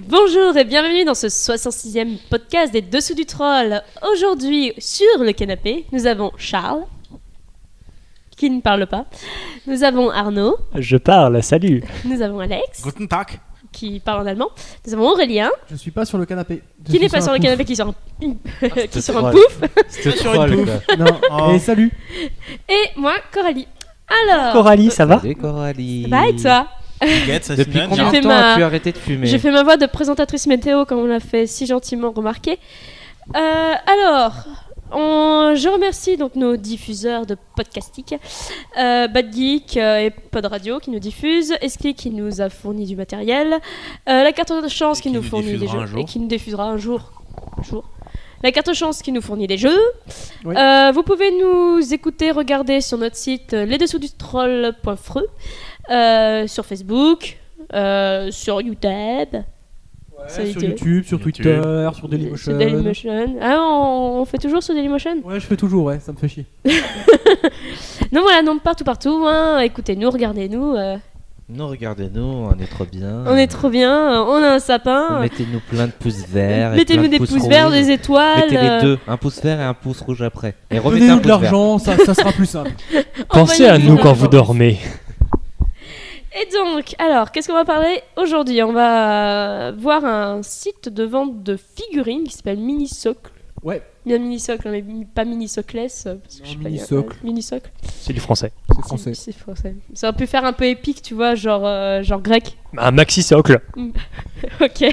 Bonjour et bienvenue dans ce 66e podcast des Dessous du Troll. Aujourd'hui, sur le canapé, nous avons Charles, qui ne parle pas. Nous avons Arnaud. Je parle, salut. Nous avons Alex, Guten Tag. qui parle en allemand. Nous avons Aurélien, Je suis pas sur le canapé. Je qui suis n'est pas sur le un canapé, qui est sur un, qui est sur un troll. pouf. C'était Sur une troll, pouf. quoi. pouf. Non. Oh. Et salut. Et moi, Coralie. Alors, Coralie, ça va? Salut Coralie. ça va et toi? Baguette, ça Depuis signale combien J'ai de fait temps ma- as-tu arrêté de fumer? J'ai fait ma voix de présentatrice météo, comme on l'a fait si gentiment remarquer. Alors, je remercie donc nos diffuseurs de podcastique, Bad Geek et Pod Radio qui nous diffusent, Esclic qui nous a fourni du matériel, la carte de chance Et qui qui nous nous fournit des diffusera jeux un jour. et qui nous diffusera un jour. La carte de chance qui nous fournit des jeux. Oui. Vous pouvez nous écouter, regarder sur notre site lesdessoudsdutroll.fr, sur Facebook, sur YouTube. Sur YouTube. YouTube, sur YouTube. Twitter, sur Dailymotion. Sur Dailymotion. Ah, on fait toujours sur Dailymotion. Ouais, je fais toujours, ouais, ça me fait chier. Non, voilà, non, partout, hein. Écoutez-nous, regardez-nous. Non, regardez-nous, on est trop bien. On est trop bien, on a un sapin. Mettez-nous plein de pouces verts. et Mettez-nous plein de des pouces rouges. verts, des étoiles. Mettez les deux, un pouce vert et un pouce rouge après. Et remettez un Donnez-nous de pouce vert. l'argent, ça sera plus simple. Pensez à Envoyez-nous nous de quand l'argent. vous dormez. Et donc, alors, qu'est-ce qu'on va parler aujourd'hui? On va voir un site de vente de figurines qui s'appelle Minisocle. Ouais, Bien Minisocle, mais pas Minisocless. Parce que Non, je sais pas Minisocle. Minisocle. C'est du français. c'est français. C'est français. Ça aurait pu faire un peu épique, tu vois, genre grec. Un maxi socle. Ok.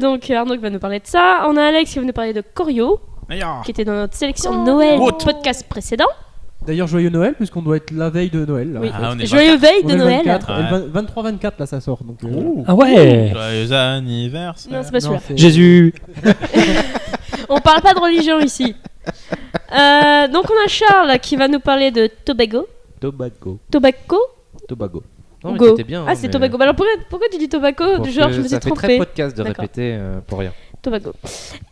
Donc Arnaud qui va nous parler de ça. On a Alex qui va nous parler de Corio, Meilleur. qui était dans notre sélection de Noël What podcast précédent. D'ailleurs, joyeux Noël, puisqu'on doit être la veille de Noël. Là. Oui. Ah, on est Joyeux veille On de est le Noël. 24, Ouais. et le 23-24, là, ça sort. Donc, Ah ouais. Joyeux anniversaire. Non, c'est pas celui-là. Jésus. On parle pas de religion ici. Donc on a Charles qui va nous parler de Tobago. Tobago. Tobago. Non, mais Go. c'était bien. Ah, hein, c'est mais- Tobago. Bah alors pourquoi tu dis Tobago? Parce Genre que je me suis ça fait très trompée. podcast de D'accord. répéter pour rien. Tobago.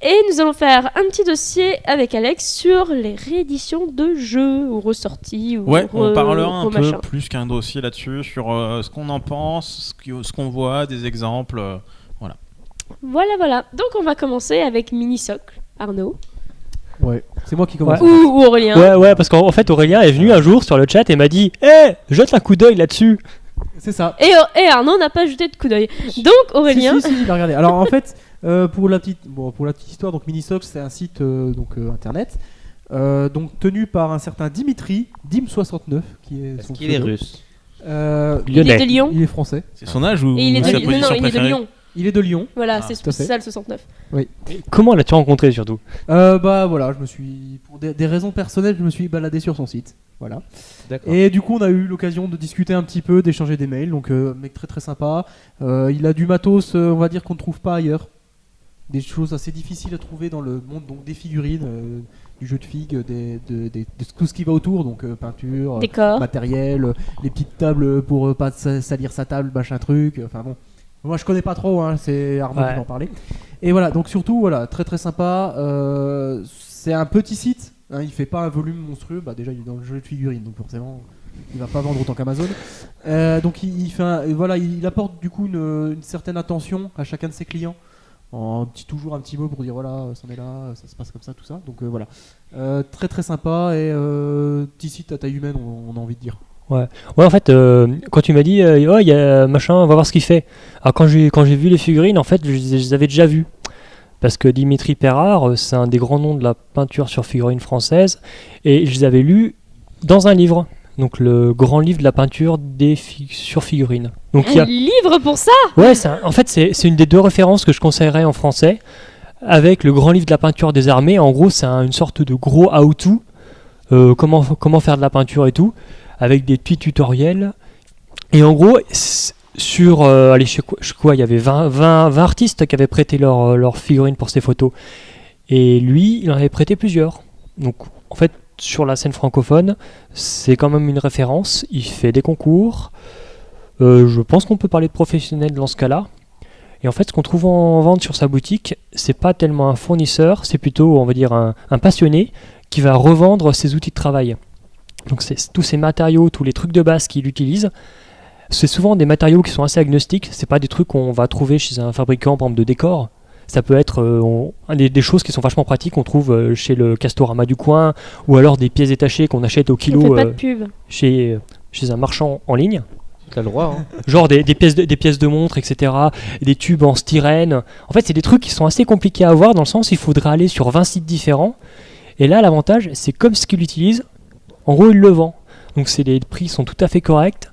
Et nous allons faire un petit dossier avec Alex sur les rééditions de jeux ou ressorties ou Ouais, on parlera un peu machin. plus qu'un dossier là-dessus sur ce qu'on en pense, ce qu'on voit, des exemples. Voilà. Donc on va commencer avec Minisocle, Arnaud. Ouais, c'est moi qui commence. Ouais. Ou Aurélien. Ouais, parce qu'en fait Aurélien est venu un jour sur le chat et m'a dit jette un coup d'œil là-dessus. C'est ça. Et Arnaud n'a pas jeté de coup d'œil. Donc Aurélien. Si, il a regardé. Alors en fait, pour la petite histoire, donc Minisocle, c'est un site internet, donc tenu par un certain Dimitri Dim69, qui est Est-ce son qu'il est pseudo. russe? Il est de Lyonnais. Lyon. Il est français. C'est son âge ou Et il est sa de, non, position il est de préférée Lyon. Il est de Lyon. Voilà, Ah, c'est tout à fait. ça le 69. Comment l'as-tu rencontré surtout? Bah voilà, je me suis pour des raisons personnelles, je me suis baladé sur son site. Voilà. D'accord. Et du coup, on a eu l'occasion de discuter un petit peu, d'échanger des mails. Donc, mec très très sympa. Il a du matos, on va dire qu'on ne trouve pas ailleurs. Des choses assez difficiles à trouver dans le monde, donc des figurines, du jeu de figues, de tout ce qui va autour, donc peinture, Décor. matériel, les petites tables pour pas salir sa table, machin truc. Enfin bon, moi je connais pas trop, hein, c'est Arnaud Ouais. qui va en parler. Et voilà, donc surtout, voilà, très très sympa. C'est un petit site, hein, il fait pas un volume monstrueux. Bah déjà, il est dans le jeu de figurines, donc forcément, il va pas vendre autant qu'Amazon. Donc il fait voilà, il apporte du coup une certaine attention à chacun de ses clients. Toujours un petit mot pour dire voilà, ça en est là, ça se passe comme ça, tout ça. Donc voilà, très très sympa et petit site à taille humaine, on a envie de dire. Ouais, en fait, quand tu m'as dit oh il y a machin, on va voir ce qu'il fait. Alors quand j'ai vu les figurines, en fait, je les avais déjà vues. Parce que Dimitri Perrard, c'est un des grands noms de la peinture sur figurines française, et je les avais lus dans un livre. Donc le grand livre de la peinture sur figurines. Donc il y Un a livre pour ça? Ouais, en fait, c'est une des deux références que je conseillerais en français, avec le grand livre de la peinture des armées. En gros, c'est une sorte de gros how-to, comment faire de la peinture et tout, avec des petits tutoriels. Et en gros, allez, je sais quoi, il y avait 20 artistes qui avaient prêté leur figurines pour ces photos. Et lui, il en avait prêté plusieurs. Donc, en fait, sur la scène francophone, c'est quand même une référence. Il fait des concours. Je pense qu'on peut parler de professionnel dans ce cas-là. Et en fait, ce qu'on trouve en vente sur sa boutique, c'est pas tellement un fournisseur, c'est plutôt, on va dire, un passionné qui va revendre ses outils de travail. Donc, c'est tous ces matériaux, tous les trucs de base qu'il utilise. C'est souvent des matériaux qui sont assez agnostiques. C'est pas des trucs qu'on va trouver chez un fabricant, par exemple, de décor. Ça peut être des choses qui sont vachement pratiques qu'on trouve chez le Castorama du coin, ou alors des pièces détachées qu'on achète au On kilo fait pas de pub. chez un marchand en ligne. T'as le droit, hein. Genre des pièces de montre, etc. Des tubes en styrène. En fait, c'est des trucs qui sont assez compliqués à avoir, dans le sens il faudrait aller sur 20 sites différents. Et là, l'avantage, c'est comme ce qu'il utilise, en gros, il le vend. Donc les prix sont tout à fait corrects.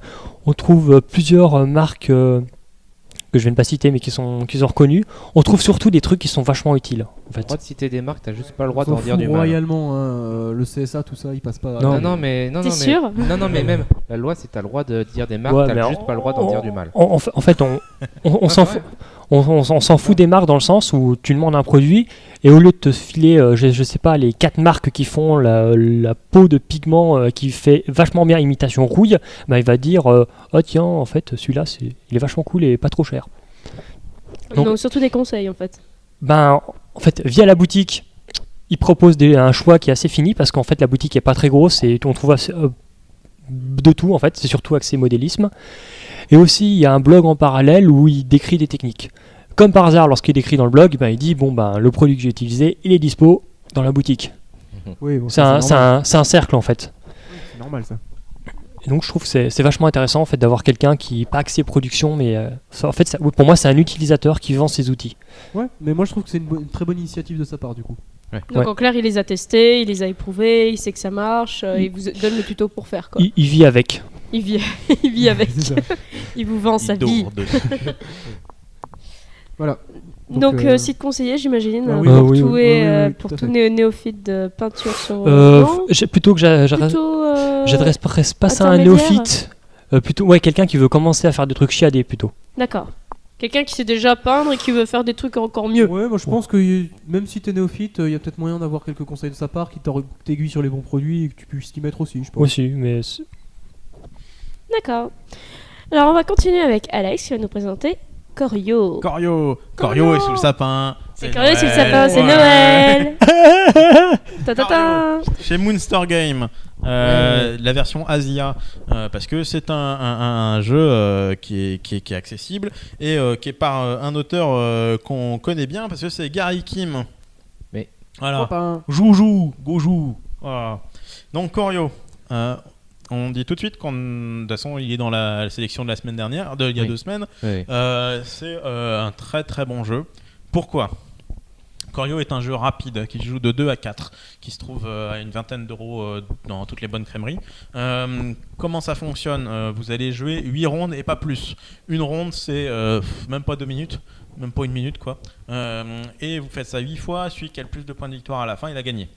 On trouve plusieurs marques que je vais ne pas citer, mais qui sont reconnues. On trouve surtout des trucs qui sont vachement utiles. En T'as le fait. droit de citer des marques, t'as juste pas le droit On s'en d'en dire fout du mal. royalement, hein, le CSA, tout ça, il passe pas. Non. Non, mais T'es sûr? non, mais même la loi, c'est t'as le droit de dire des marques, Ouais, t'as mais juste pas le droit d'en dire du mal. En fait, on s'en fout. On s'en fout des marques dans le sens où tu demandes un produit et au lieu de te filer, je sais pas, les 4 marques qui font la peau de pigment qui fait vachement bien imitation rouille, bah, il va dire oh tiens, en fait, celui-là, il est vachement cool et pas trop cher. Donc- Donc surtout des conseils en fait. Ben, en fait, via la boutique, ils proposent un choix qui est assez fini parce qu'en fait, la boutique est pas très grosse et on trouve de tout en fait. C'est surtout axé modélisme. Et aussi, il y a un blog en parallèle où il décrit des techniques. Comme par hasard, lorsqu'il décrit dans le blog, ben, il dit bon ben le produit que j'ai utilisé, il est dispo dans la boutique. Oui, bon, C'est ça, un cercle en fait. c'est normal ça. Et donc je trouve que c'est vachement intéressant en fait d'avoir quelqu'un qui pas axé production, mais en fait pour moi c'est un utilisateur qui vend ses outils. Ouais, mais moi je trouve que c'est une très bonne initiative de sa part du coup. Donc Ouais. en clair, il les a testés, il les a éprouvés, il sait que ça marche, il vous donne le tuto pour faire quoi. Il vit avec. Il vit, il vit avec. C'est ça. Il vous vend sa Il vie. dort dessus. Voilà. Donc, Donc, site conseillé, j'imagine, Ah oui, pour, oui, tout, oui, pour tout à tout fait. néophyte de peinture sur Plutôt que j'adresse pas ça à un intermédiaire. néophyte, plutôt ouais quelqu'un qui veut commencer à faire des trucs chiadés plutôt. D'accord. Quelqu'un qui sait déjà peindre et qui veut faire des trucs encore mieux. Ouais, moi je pense que même si t'es néophyte, il y a peut-être moyen d'avoir quelques conseils de sa part qui t'aiguille sur les bons produits et que tu puisses t'y mettre aussi, je pense. Aussi, mais D'accord. Alors on va continuer avec Alex qui va nous présenter Corio. Corio est sous le sapin. C'est Corio sur le Noël. sapin, c'est Ouais. Noël. Ta-ta-ta. Chez Moonstar Game, la version Asia, parce que c'est un jeu qui est accessible et qui est par un auteur qu'on connaît bien parce que c'est Gary Kim. Mais- voilà. Copain. Joujou, Gojou. Voilà. Donc Corio, on dit tout de suite qu'en de toute façon il est dans la sélection de la semaine dernière, il y a Oui. 2 semaines. Oui. C'est un très très bon jeu. Pourquoi ? Corio est un jeu rapide qui se joue de 2 à 4, qui se trouve à une vingtaine d'euros dans toutes les bonnes crèmeries. Comment ça fonctionne ? Vous allez jouer 8 rondes et pas plus. Une ronde, c'est même pas 2 minutes, même pas 1 minute quoi. Et vous faites ça 8 fois, celui qui a le plus de points de victoire à la fin, il a gagné.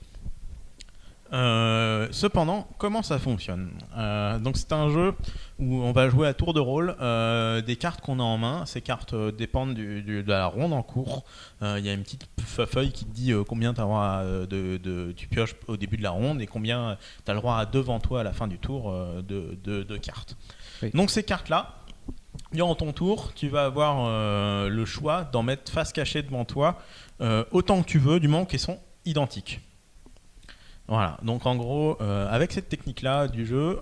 Cependant, comment ça fonctionne ? Donc c'est un jeu où on va jouer à tour de rôle des cartes qu'on a en main. Ces cartes dépendent de la ronde en cours. Il y a une petite feuille qui te dit combien tu as le droit tu pioches au début de la ronde et combien tu as le droit à devant toi à la fin du tour de cartes. Oui. Donc ces cartes-là, durant ton tour, tu vas avoir le choix d'en mettre face cachée devant toi autant que tu veux, du moment qu'elles sont identiques. Voilà, donc en gros, avec cette technique-là du jeu,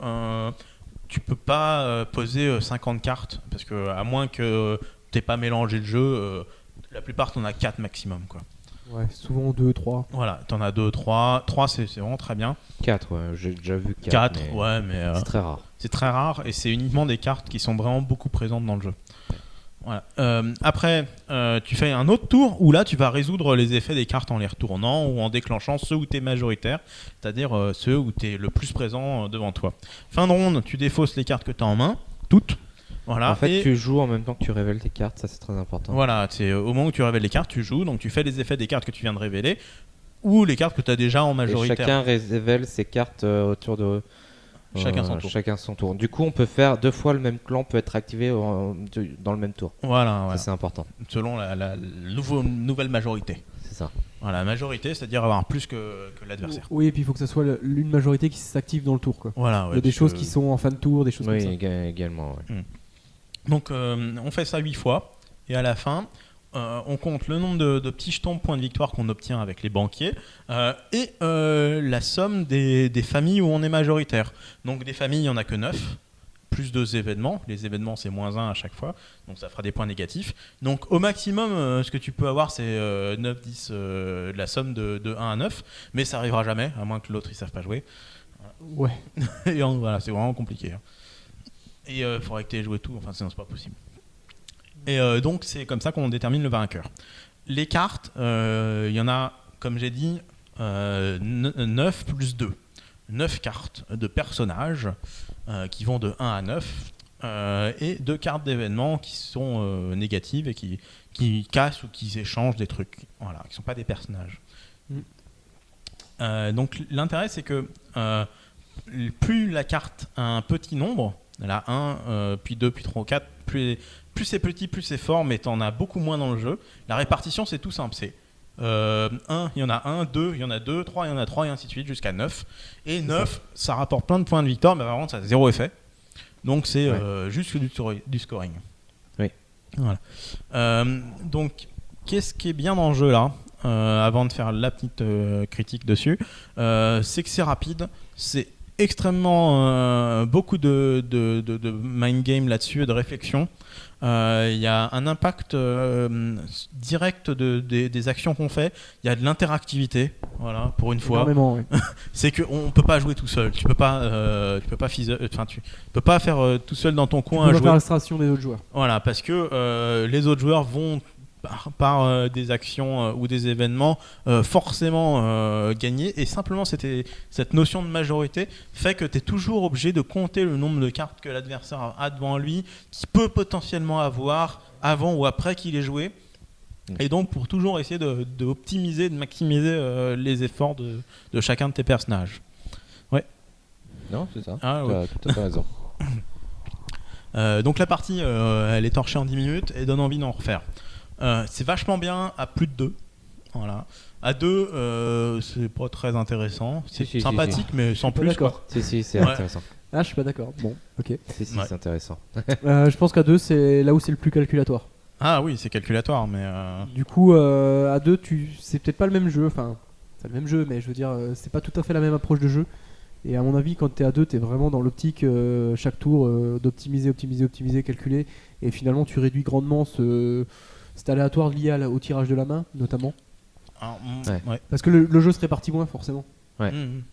tu peux pas poser 50 cartes, parce que à moins que t'aies pas mélangé le jeu, la plupart t'en as 4 maximum, quoi. Ouais, souvent 2, 3. Voilà, t'en as 2, 3, 3 c'est vraiment très bien. 4, ouais, j'ai déjà vu 4. 4, ouais, mais C'est très rare. c'est très rare, et c'est uniquement des cartes qui sont vraiment beaucoup présentes dans le jeu. Voilà. Après, tu fais un autre tour où là tu vas résoudre les effets des cartes en les retournant ou en déclenchant ceux où tu es majoritaire, c'est-à-dire ceux où tu es le plus présent devant toi. Fin de ronde, tu défausses les cartes que tu as en main, toutes. Voilà. En fait, et tu joues en même temps que tu révèles tes cartes, ça c'est très important. voilà, c'est au moment où tu révèles les cartes, tu joues, donc tu fais les effets des cartes que tu viens de révéler ou les cartes que tu as déjà en Et majoritaire. chacun révèle ses cartes autour de. Chacun son tour. Chacun son tour. Du coup, on peut faire 2 fois le même clan peut être activé dans le même tour. Voilà, Ça, c'est important. selon la nouvelle majorité. C'est ça. Voilà, la majorité, c'est-à-dire avoir plus que l'adversaire. Oui, et puis il faut que ça soit l'une majorité qui s'active dans le tour, quoi. Voilà, Il y a des choses qui sont en fin de tour, des choses comme Oui, ça. également. Ouais. Donc, on fait ça 8 fois, et à la fin, on compte le nombre de petits jetons points de victoire qu'on obtient avec les banquiers et la somme des familles où on est majoritaire. Donc, des familles, il n'y en a que 9, plus 2 événements. Les événements, c'est -1 à chaque fois, donc ça fera des points négatifs. Donc, au maximum, ce que tu peux avoir, c'est 9, 10, la somme de 1 à 9, mais ça n'arrivera jamais, à moins que l'autre ne sache pas jouer. Ouais. Et voilà, c'est vraiment compliqué. Et il faudrait que tu aies joué tout, enfin sinon c'est pas possible. Et donc c'est comme ça qu'on détermine le vainqueur. Les cartes, il y en a, comme j'ai dit, 9 plus 2. 9 cartes de personnages qui vont de 1 à 9 et 2 cartes d'événements qui sont négatives et qui cassent ou qui échangent des trucs, voilà, qui ne sont pas des personnages. Donc l'intérêt c'est que plus la carte a un petit nombre, là 1, puis 2, puis 3, 4, plus c'est petit, plus c'est fort, mais t'en as beaucoup moins dans le jeu. La répartition, c'est tout simple, c'est 1, il y en a 1, 2, il y en a 2, 3, il y en a 3, et ainsi de suite, jusqu'à 9. Et 9, ça rapporte plein de points de victoire, mais vraiment, ça a 0 effet. Donc c'est juste du scoring. Oui. Voilà. Donc, qu'est-ce qui est bien dans le jeu, là avant de faire la petite critique dessus, c'est que c'est rapide, c'est extrêmement beaucoup de mind game là-dessus et de réflexion. Il y a un impact direct des actions qu'on fait. Il y a de l'interactivité, voilà, pour une fois. Énormément, oui. C'est qu'on peut pas jouer tout seul. Tu peux pas faire tout seul dans ton coin. Tu peux jouer. faire l'illustration des autres joueurs. Voilà, parce que les autres joueurs vont par des actions ou des événements forcément gagner, et simplement cette notion de majorité fait que tu es toujours obligé de compter le nombre de cartes que l'adversaire a devant lui, qui peut potentiellement avoir avant ou après qu'il ait joué, et donc pour toujours essayer d'optimiser, de maximiser les efforts de chacun de tes personnages. Non, c'est ça. Ah, Tu as tout à fait raison. Donc la partie elle est torchée en 10 minutes et donne envie d'en refaire. C'est vachement bien à plus de 2. Voilà. À 2, c'est pas très intéressant. C'est Si, sympathique, mais sans plus. D'accord. Si, c'est Ouais. intéressant. Ah, je suis pas d'accord. Bon, ok. Si, Ouais. c'est intéressant. Je pense qu'à 2, c'est là où c'est le plus calculatoire. Ah oui, c'est calculatoire, mais Du coup, à 2, c'est peut-être pas le même jeu. Enfin, c'est le même jeu, mais je veux dire, c'est pas tout à fait la même approche de jeu. Et à mon avis, quand t'es à 2, t'es vraiment dans l'optique chaque tour d'optimiser, calculer. Et finalement, tu réduis grandement cet aléatoire lié au tirage de la main, notamment. alors, Ouais. Parce que le jeu se répartit moins, forcément. Ouais. Mhm.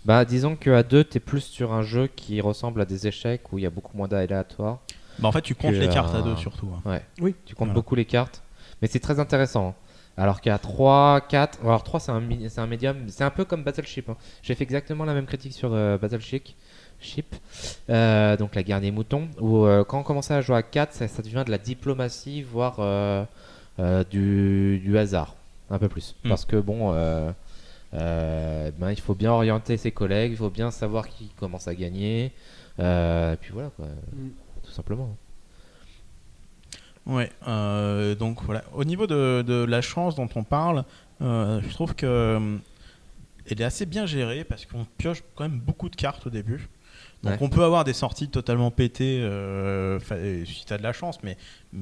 Bah, disons qu'à 2, t'es plus sur un jeu qui ressemble à des échecs où il y a beaucoup moins d'aléatoires. Bah, en fait, tu comptes Que, les cartes à 2 surtout. Hein. Ouais. Oui. Tu comptes Voilà. beaucoup les cartes. Mais c'est très intéressant. Hein. Alors qu'à 3, 4. Alors 3, c'est un médium. C'est un peu comme Battleship. Hein. J'ai fait exactement la même critique sur Battleship. Donc la guerre des moutons. Où quand on commençait à jouer à 4, ça devient de la diplomatie, voire du hasard. Un peu plus. Parce que bon. Il faut bien orienter ses collègues, il faut bien savoir qui commence à gagner, et puis voilà quoi, tout simplement. Ouais, donc voilà. Au niveau de la chance dont on parle, je trouve que elle est assez bien gérée parce qu'on pioche quand même beaucoup de cartes au début. Donc Ouais. on peut avoir des sorties totalement pétées si tu as de la chance, mais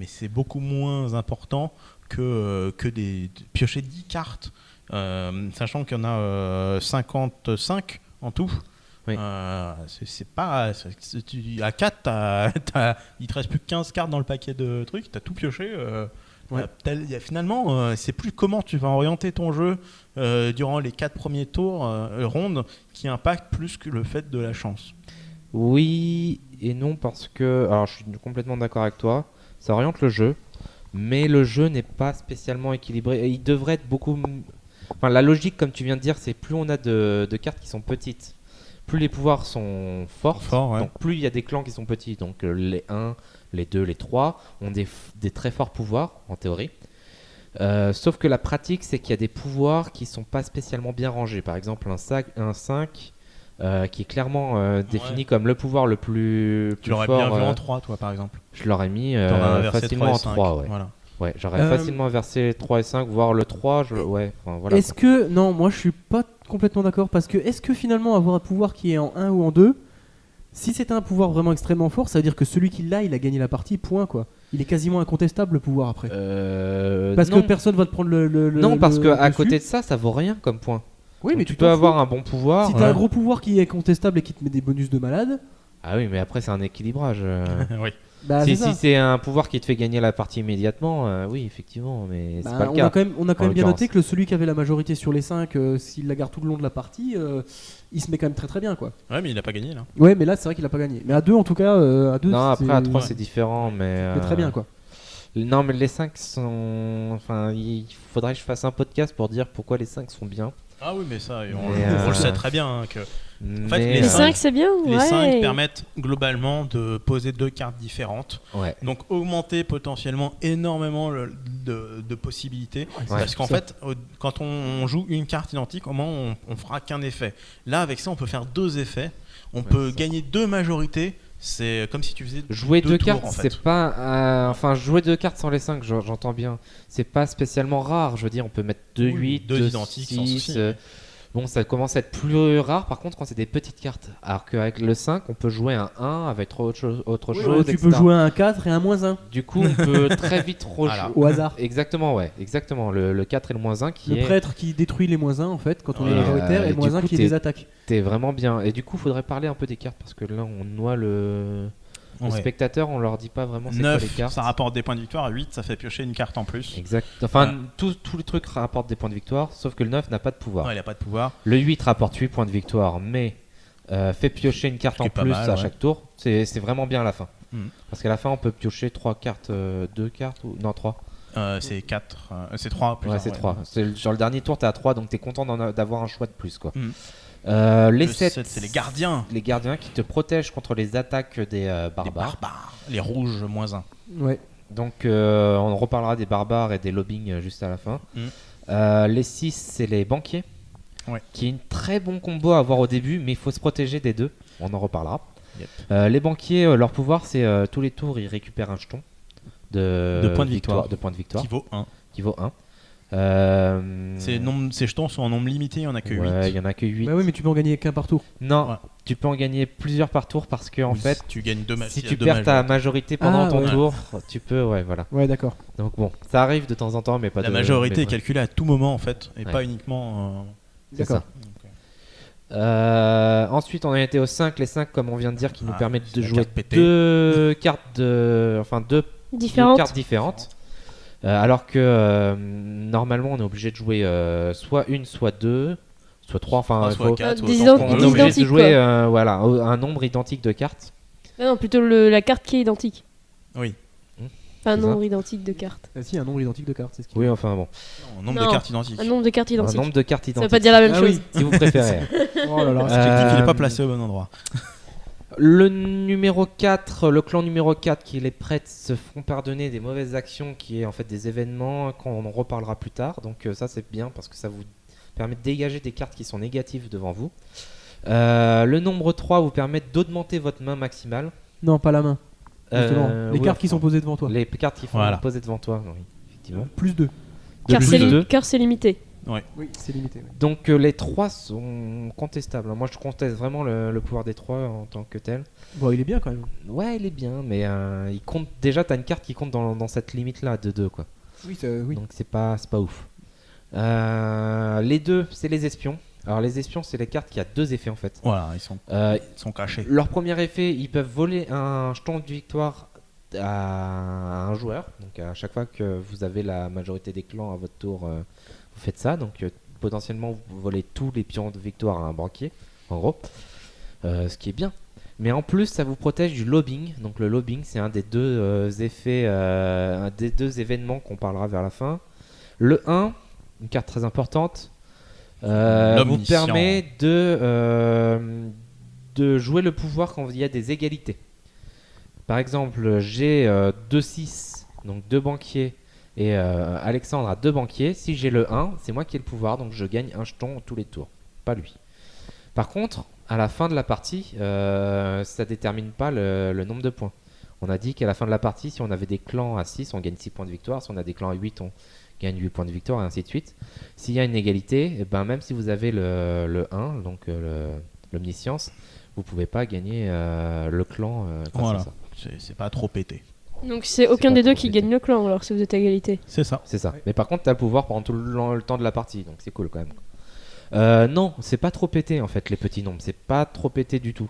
c'est beaucoup moins important que de piocher 10 cartes, sachant qu'il y en a 55 en tout. Oui. C'est pas. À 4, il te reste plus que 15 cartes dans le paquet de trucs, tu as tout pioché. Ouais. Finalement, c'est plus comment tu vas orienter ton jeu durant les 4 premiers tours rondes qui impacte plus que le fait de la chance. Oui et non, parce que, alors je suis complètement d'accord avec toi, ça oriente le jeu, mais le jeu n'est pas spécialement équilibré, et il devrait être beaucoup... Enfin, la logique, comme tu viens de dire, c'est plus on a de cartes qui sont petites, plus les pouvoirs sont forts, Ouais. donc plus il y a des clans qui sont petits, donc les 1, les 2, les 3 ont des très forts pouvoirs, en théorie. Sauf que la pratique, c'est qu'il y a des pouvoirs qui sont pas spécialement bien rangés. Par exemple, un 5 qui est clairement défini comme le pouvoir le plus Tu l'aurais fort. bien vu en 3, toi, par exemple. Je l'aurais mis T'en as inversé facilement 3 et en 5. 3. Ouais. Voilà. Ouais, j'aurais Euh, facilement inversé 3 et 5, voire le 3. Ouais, enfin, voilà. Est-ce que. Non, moi je suis pas complètement d'accord parce que est-ce que finalement avoir un pouvoir qui est en 1 ou en 2, si c'est un pouvoir vraiment extrêmement fort, ça veut dire que celui qui l'a, il a gagné la partie, point quoi. Il est quasiment incontestable le pouvoir après. Parce non. que personne va te prendre le. Non, parce que à dessus. côté de ça, ça vaut rien comme point. Oui, Donc mais tu tu peux t'en avoir fous. un bon pouvoir. Si t'as un gros pouvoir qui est contestable et qui te met des bonus de malade, Ah oui, mais après c'est un équilibrage. Oui. bah si c'est ça. si c'est un pouvoir qui te fait gagner la partie immédiatement, oui, effectivement, mais c'est Bah, pas le on cas. a quand même bien l'occurrence. noté que celui qui avait la majorité sur les 5, s'il la garde tout le long de la partie, il se met quand même très très bien quoi. Ouais, mais il a pas gagné là. Ouais, mais là c'est vrai qu'il a pas gagné. Mais à 2 en tout cas, à 2 Non, après à 3 Ouais. c'est différent, mais. c'est très bien quoi. Non, mais les 5 sont. Enfin, il faudrait que je fasse un podcast pour dire pourquoi les 5 sont bien. Ah oui, mais ça, Mais, on le sait très bien. Hein, que Mais, les Les cinq- 5, c'est bien. les Ouais. 5 permettent globalement de poser 2 cartes différentes. Ouais. Donc augmenter potentiellement énormément de possibilités. Ouais, Parce qu'en ça. fait, quand on joue une carte identique, au moins on fera qu'un effet. Là, avec ça, on peut faire 2 effets. On peut gagner 2 majorités. C'est comme si tu faisais Jouer 2 tours, cartes, en fait. c'est pas. Enfin, jouer 2 cartes sans les 5, j'entends bien. C'est pas spécialement rare. Je veux dire, on peut mettre 2 Oui, 8, deux 2 identiques, sans 6. souci. Bon, ça commence à être plus rare par contre quand c'est des petites cartes. Alors qu'avec le 5, on peut jouer un 1 avec autre chose. Tu etc. peux jouer un 4 et un -1 Du coup, on peut très vite Voilà. au hasard. Exactement, ouais. Exactement. Le 4 et le -1 qui Le est. prêtre qui détruit les -1 en fait quand on est Ouais. majoritaire et Et le du -1 coup, qui t'es- les attaque. T'es vraiment bien. Et du coup, faudrait parler un peu des cartes parce que là, on noie le Ouais. spectateur, on leur dit pas vraiment c'est quoi les 9, cartes. ça rapporte des points de victoire. 8, ça fait piocher une carte en plus. Exact. Enfin, Ouais. tous les trucs rapportent des points de victoire, sauf que le 9 n'a pas de pouvoir. Ouais, il a pas de pouvoir. Le 8 rapporte 8 points de victoire, mais fait piocher une carte Ce qui en est pas plus mal, à ouais. chaque tour. C'est vraiment bien à la fin. Mhm. Parce qu'à la fin, on peut piocher 3 cartes, 2 cartes, ou non 3. C'est 4, c'est 3 plus Ouais, un, c'est 3. Sur le dernier tour, t'es à 3, donc t'es content d'avoir un choix de plus, quoi. Mhm. Les Le 7, 7, c'est les gardiens. Les gardiens qui te protègent contre les attaques des Les barbares. barbares. Les rouges, -1. Ouais. Donc on reparlera des barbares et des lobbying juste à la fin. Les 6, c'est les banquiers. Ouais. Qui est une très bon combo à avoir au début, mais il faut se protéger des deux. On en reparlera. Yep. Les banquiers, leur pouvoir, c'est tous les tours, ils récupèrent un jeton de points de victoire. De points de victoire Qui vaut 1. qui vaut 1. Ces jetons sont en nombre limité, il n'y en a que 8. Ouais, il y en a que 8. Bah oui, mais tu peux en gagner qu'un par tour. Non, Ouais. tu peux en gagner plusieurs par tour parce que en fait, tu gagnes 2 matchs. si tu perds ta majorité pendant Ah, ton ouais. tour, tu peux, ouais, voilà. Ouais, d'accord. Donc bon, ça arrive de temps en temps, mais pas La de majorité mais est calculée à tout moment en fait, et Ouais. pas uniquement. C'est D'accord. ça. Ensuite, on a été au 5. Les 5, comme on vient de dire, qui nous Ah, permettent c'est de la jouer carte pétée. deux cartes deux Différentes. cartes différentes. Alors que normalement, on est obligé de jouer soit une, soit deux, soit trois. Enfin, Ah, il soit faut- 4, des autant ident- on qu'on est des veut. obligé de identiques, jouer quoi. voilà, un nombre identique de cartes. Ah non, plutôt la carte qui est identique. Oui. Pas un C'est ça. nombre identique de cartes. Ah, si, un nombre identique de cartes, c'est ce qui. Oui, enfin bon. Non, nombre Non. de cartes identiques. Un nombre de cartes Un identiques. nombre de cartes Ça identiques. veut pas dire la même Ah chose. oui. Si vous préférez. Oh là là. L'objectif, il n'est pas Euh, placé au bon endroit. Le numéro 4, le clan numéro 4 qui les prête se font pardonner des mauvaises actions qui est en fait des événements qu'on en reparlera plus tard. Donc ça c'est bien parce que ça vous permet de dégager des cartes qui sont négatives devant vous. Le nombre 3 vous permet d'augmenter votre main maximale. Non, pas la main. Justement. Les oui, cartes qui enfin, sont posées devant toi. Les cartes qui sont Voilà. posées devant toi, oui, effectivement. Plus 2. Car plus c'est deux. car c'est limité. Oui, c'est limité. ouais. Donc les 3 sont contestables. Moi je conteste vraiment le pouvoir des 3 en tant que tel. Bon, il est bien quand même. Ouais, il est bien, mais il compte déjà. T'as une carte qui compte dans cette limite là de 2 quoi. Oui, oui. Donc c'est pas ouf. Les 2, c'est les espions. Alors les espions, c'est les cartes qui a 2 effets en fait. Voilà, ils Euh, sont cachés. leur premier effet, ils peuvent voler un jeton de victoire à un joueur. Donc à chaque fois que vous avez la majorité des clans à votre tour, vous faites ça. Donc potentiellement vous volez tous les pions de victoire à un banquier, en gros. Ce qui est bien. Mais en plus, ça vous protège du lobbying. Donc le lobbying, c'est un des deux effets, un des deux événements qu'on parlera vers la fin. Le 1, une carte très importante, vous L'omniscient. permet de jouer le pouvoir quand il y a des égalités. Par exemple, j'ai 2-6, donc 2 banquiers, et Alexandre a 2 banquiers. Si j'ai le 1, c'est moi qui ai le pouvoir, donc je gagne un jeton tous les tours, pas lui. Par contre, À la fin de la partie, ça détermine pas le nombre de points. On a dit qu'à la fin de la partie, si on avait des clans à 6, on gagne 6 points de victoire. Si on a des clans à 8, on gagne 8 points de victoire, et ainsi de suite. S'il y a une égalité, eh ben, même si vous avez le 1, donc l'omniscience, vous pouvez pas gagner le clan grâce Voilà. à ça. C'est pas trop pété. Donc c'est aucun pas des deux trop qui pété. gagne le clan alors si vous êtes à égalité. C'est ça. C'est ça. Mais par contre, tu as le pouvoir pendant tout le temps de la partie, donc c'est cool quand même. Non, c'est pas trop pété en fait, les petits nombres. C'est pas trop pété du tout.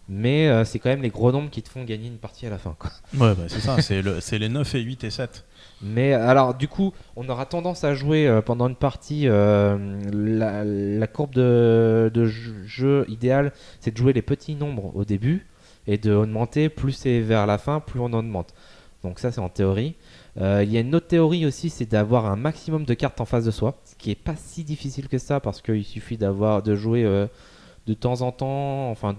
Mais c'est quand même les gros nombres qui te font gagner une partie à la fin, quoi. Ouais, c'est ça. C'est les 9 et 8 et 7. Mais alors, du coup, on aura tendance à jouer pendant une partie. La courbe de jeu idéale, c'est de jouer les petits nombres au début et de augmenter. Plus c'est vers la fin, plus on augmente. Donc, ça, c'est en théorie. Il y a une autre théorie aussi, c'est d'avoir un maximum de cartes en face de soi, ce qui est pas si difficile que ça parce qu'il suffit de jouer de temps en temps, enfin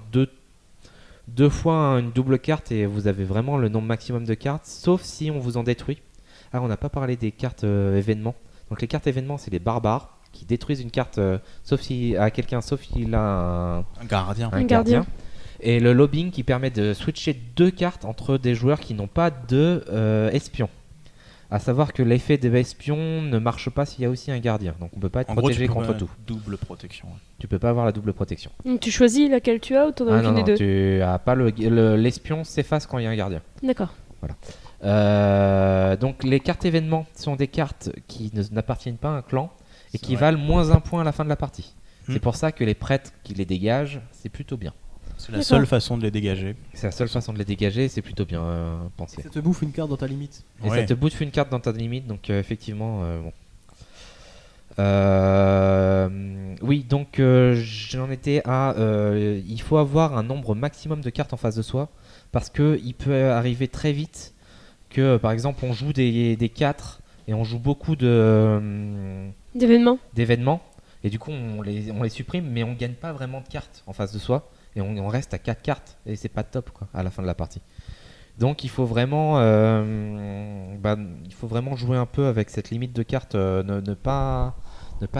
deux fois une double carte et vous avez vraiment le nombre maximum de cartes, sauf si on vous en détruit. Ah, on n'a pas parlé des cartes événements. Donc les cartes événements, c'est les barbares qui détruisent une carte sauf s'il a Un gardien. un Un gardien. gardien. Et le lobbying qui permet de switcher 2 cartes entre des joueurs qui n'ont pas de espions. À savoir que l'effet des espions ne marche pas s'il y a aussi un gardien. Donc on peut pas être En gros, protégé tu peux contre pas- tout. Double protection. Ouais. Tu peux pas avoir la double protection. Donc tu choisis laquelle tu as ou t'en as Ah aucune non, des non, deux. tu as pas l'espion s'efface quand il y a un gardien. D'accord. Donc les cartes événements sont des cartes qui n'appartiennent pas à un clan et C'est qui vrai. valent moins 1 point à la fin de la partie. Hmm. C'est pour ça que les prêtres qui les dégagent, c'est plutôt bien. C'est la D'accord. seule façon de les dégager. C'est la seule façon de les dégager, c'est plutôt bien pensé. Ça te bouffe une carte dans ta limite. Et Ouais. ça te bouffe une carte dans ta limite, donc effectivement, bon. Oui, donc j'en étais à... il faut avoir un nombre maximum de cartes en face de soi, parce que il peut arriver très vite que, par exemple, on joue des 4 et on joue beaucoup D'événements. d'événements, et du coup on les supprime, mais on gagne pas vraiment de cartes en face de soi, et on reste à 4 cartes, et c'est pas top quoi, à la fin de la partie. Donc il faut vraiment jouer un peu avec cette limite de cartes, ne pas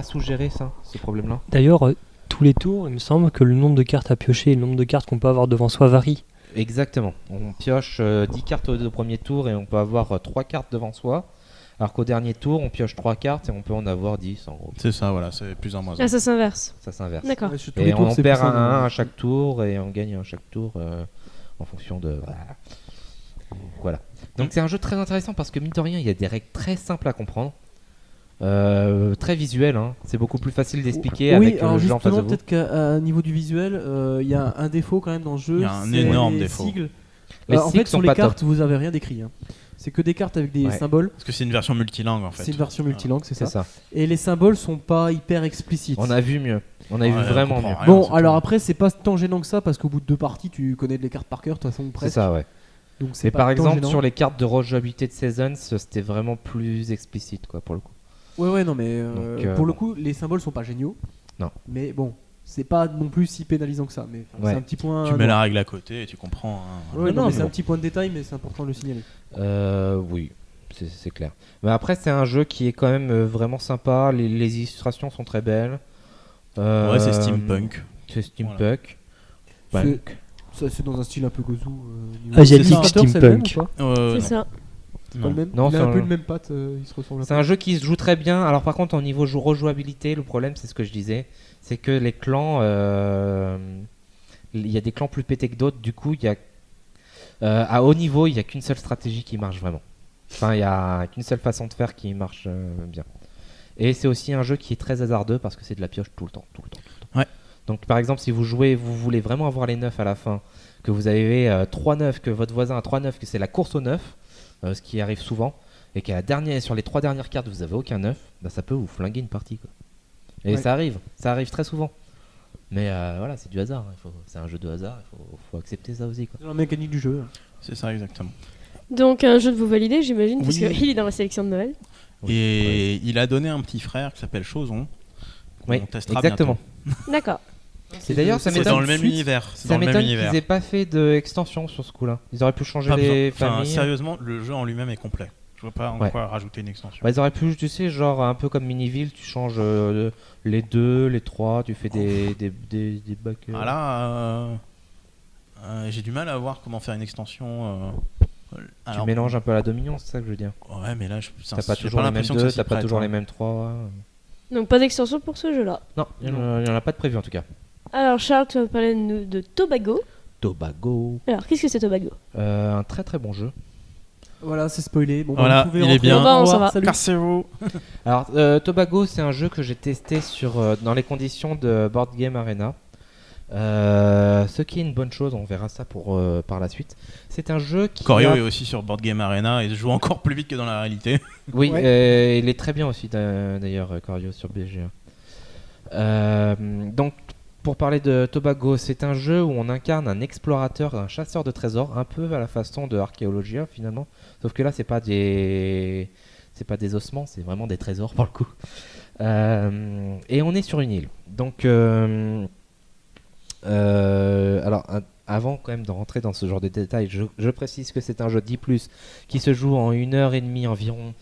sous-gérer ça, ce problème-là. D'ailleurs, tous les tours, il me semble que le nombre de cartes à piocher et le nombre de cartes qu'on peut avoir devant soi varie. Exactement, on pioche 10 cartes au premier tour et on peut avoir 3 cartes devant soi, alors qu'au dernier tour on pioche 3 cartes et on peut en avoir 10 en gros. C'est ça, voilà. C'est plus en moins. Ah ça s'inverse. Ça s'inverse. D'accord. Ouais, sur tous Et les tours, on c'est perd plus ça, un mais- à chaque tour et on gagne un à chaque tour en fonction de... Voilà. Donc c'est un jeu très intéressant parce que mine de rien, il y a des règles très simples à comprendre. Très visuel, hein. C'est beaucoup plus facile d'expliquer Oui, avec alors le jeu en face de justement, vous. peut-être qu'à niveau du visuel, il y a un défaut quand même dans le jeu. Il y a un c'est énorme les défaut. sigles. Les En sigles fait, sont sur les pas cartes, top. vous avez rien décrit. Hein. C'est que des cartes avec des Ouais. symboles. Parce que c'est une version multilingue en fait. C'est une version multilangue, c'est C'est ça. ça. Et les symboles sont pas hyper explicites. On a vu mieux. On a vu Ouais, vraiment on mieux. comprend rien, Bon, c'est alors tout. après, c'est pas tant gênant que ça parce qu'au bout de 2 parties, tu connais les cartes par cœur, de toute façon, C'est presque. ça, ouais. Donc c'est Et pas par tant exemple, gênant. sur les cartes de rejouabilité de Seasons, c'était vraiment plus explicite, quoi, pour le coup. Ouais, non, mais Donc, pour le bon. coup, les symboles sont pas géniaux. Non. Mais bon, c'est pas non plus si pénalisant que ça. Mais Ouais. c'est un petit point. Tu mets la règle à côté et tu comprends. Hein. Ouais, non, mais mais c'est bon. un petit point de détail, mais c'est important de le signaler. Oui, c'est clair. Mais après, c'est un jeu qui est quand même vraiment sympa. Les illustrations sont très belles. Ouais, c'est steampunk. C'est steampunk. Punk. Ça, c'est dans un style un peu gozu. Asiatique L'illustrateur, c'est le même steampunk. ou pas C'est Non. ça. C'est pas le même Non, il a c'est un peu un- une même patte, il se ressemble un C'est peu. un jeu qui se joue très bien. Alors par contre, au niveau rejouabilité, le problème, c'est ce que je disais, c'est que les clans, il y a des clans plus pétés que d'autres. Du coup, il y a à haut niveau, il n'y a qu'une seule stratégie qui marche vraiment. Enfin, il n'y a qu'une seule façon de faire qui marche bien. Et c'est aussi un jeu qui est très hasardeux parce que c'est de la pioche tout le temps. Ouais. Donc par exemple, si vous jouez, vous voulez vraiment avoir les 9 à la fin, que vous avez 3 9, que votre voisin a 3 9, que c'est la course aux 9, ce qui arrive souvent, et qu'à la dernière, sur les 3 dernières cartes, vous avez aucun 9, bah, ça peut vous flinguer une partie, quoi. Et Ouais. ça arrive très souvent. Mais voilà, c'est du hasard, hein. C'est un jeu de hasard, il faut accepter ça aussi, quoi. C'est la mécanique du jeu. C'est ça exactement. Donc un jeu de vous valider, j'imagine, parce Oui. qu'il est dans la sélection de Noël. Et il a donné un petit frère qui s'appelle Chozon. Oui, On testera exactement. D'accord. C'est d'ailleurs, ça C'est m'étonne dans le même suite. univers. C'est Ça dans le même m'étonne univers. qu'ils aient pas fait d'extension sur ce coup-là. Ils auraient pu changer Pas les besoin. Enfin, familles. sérieusement, le jeu en lui-même est complet. Je vois pas en Ouais. quoi rajouter une extension. Bah, ils auraient pu, tu sais, genre un peu comme Miniville, tu changes les 2, les 3, tu fais des bacs. Ah là, j'ai du mal à voir comment faire une extension. Tu mélanges un peu à la Dominion, c'est ça que je veux dire. Ouais, mais là, T'as pas toujours les mêmes l'impression que 2, ça s'y t'as pas prête, toujours hein. les mêmes 3. Donc pas d'extension pour ce jeu-là. Non, il n'y en a pas de prévu en tout cas. Alors Charles, tu vas parler de Tobago. Tobago. Alors qu'est-ce que c'est Tobago? Un très très bon jeu. Voilà, c'est spoilé. Bon, Voilà, vous pouvez il est rentrer. bien. Au Bon, revoir, ça va. salut. Cassez-vous. Alors, Tobago, c'est un jeu que j'ai testé dans les conditions de Board Game Arena. Ce qui est une bonne chose, on verra ça par la suite. C'est un jeu qui. Corio est aussi sur Board Game Arena et joue encore plus vite que dans la réalité. Oui, Ouais. il est très bien aussi d'ailleurs, Corio sur BGA. Donc, pour parler de Tobago, c'est un jeu où on incarne un explorateur, un chasseur de trésors, un peu à la façon de Archéologia finalement. Sauf que là, c'est pas des ossements, c'est vraiment des trésors pour le coup. Et on est sur une île. Donc, avant quand même de rentrer dans ce genre de détails, je précise que c'est un jeu 10+, qui se joue en 1h30 environ,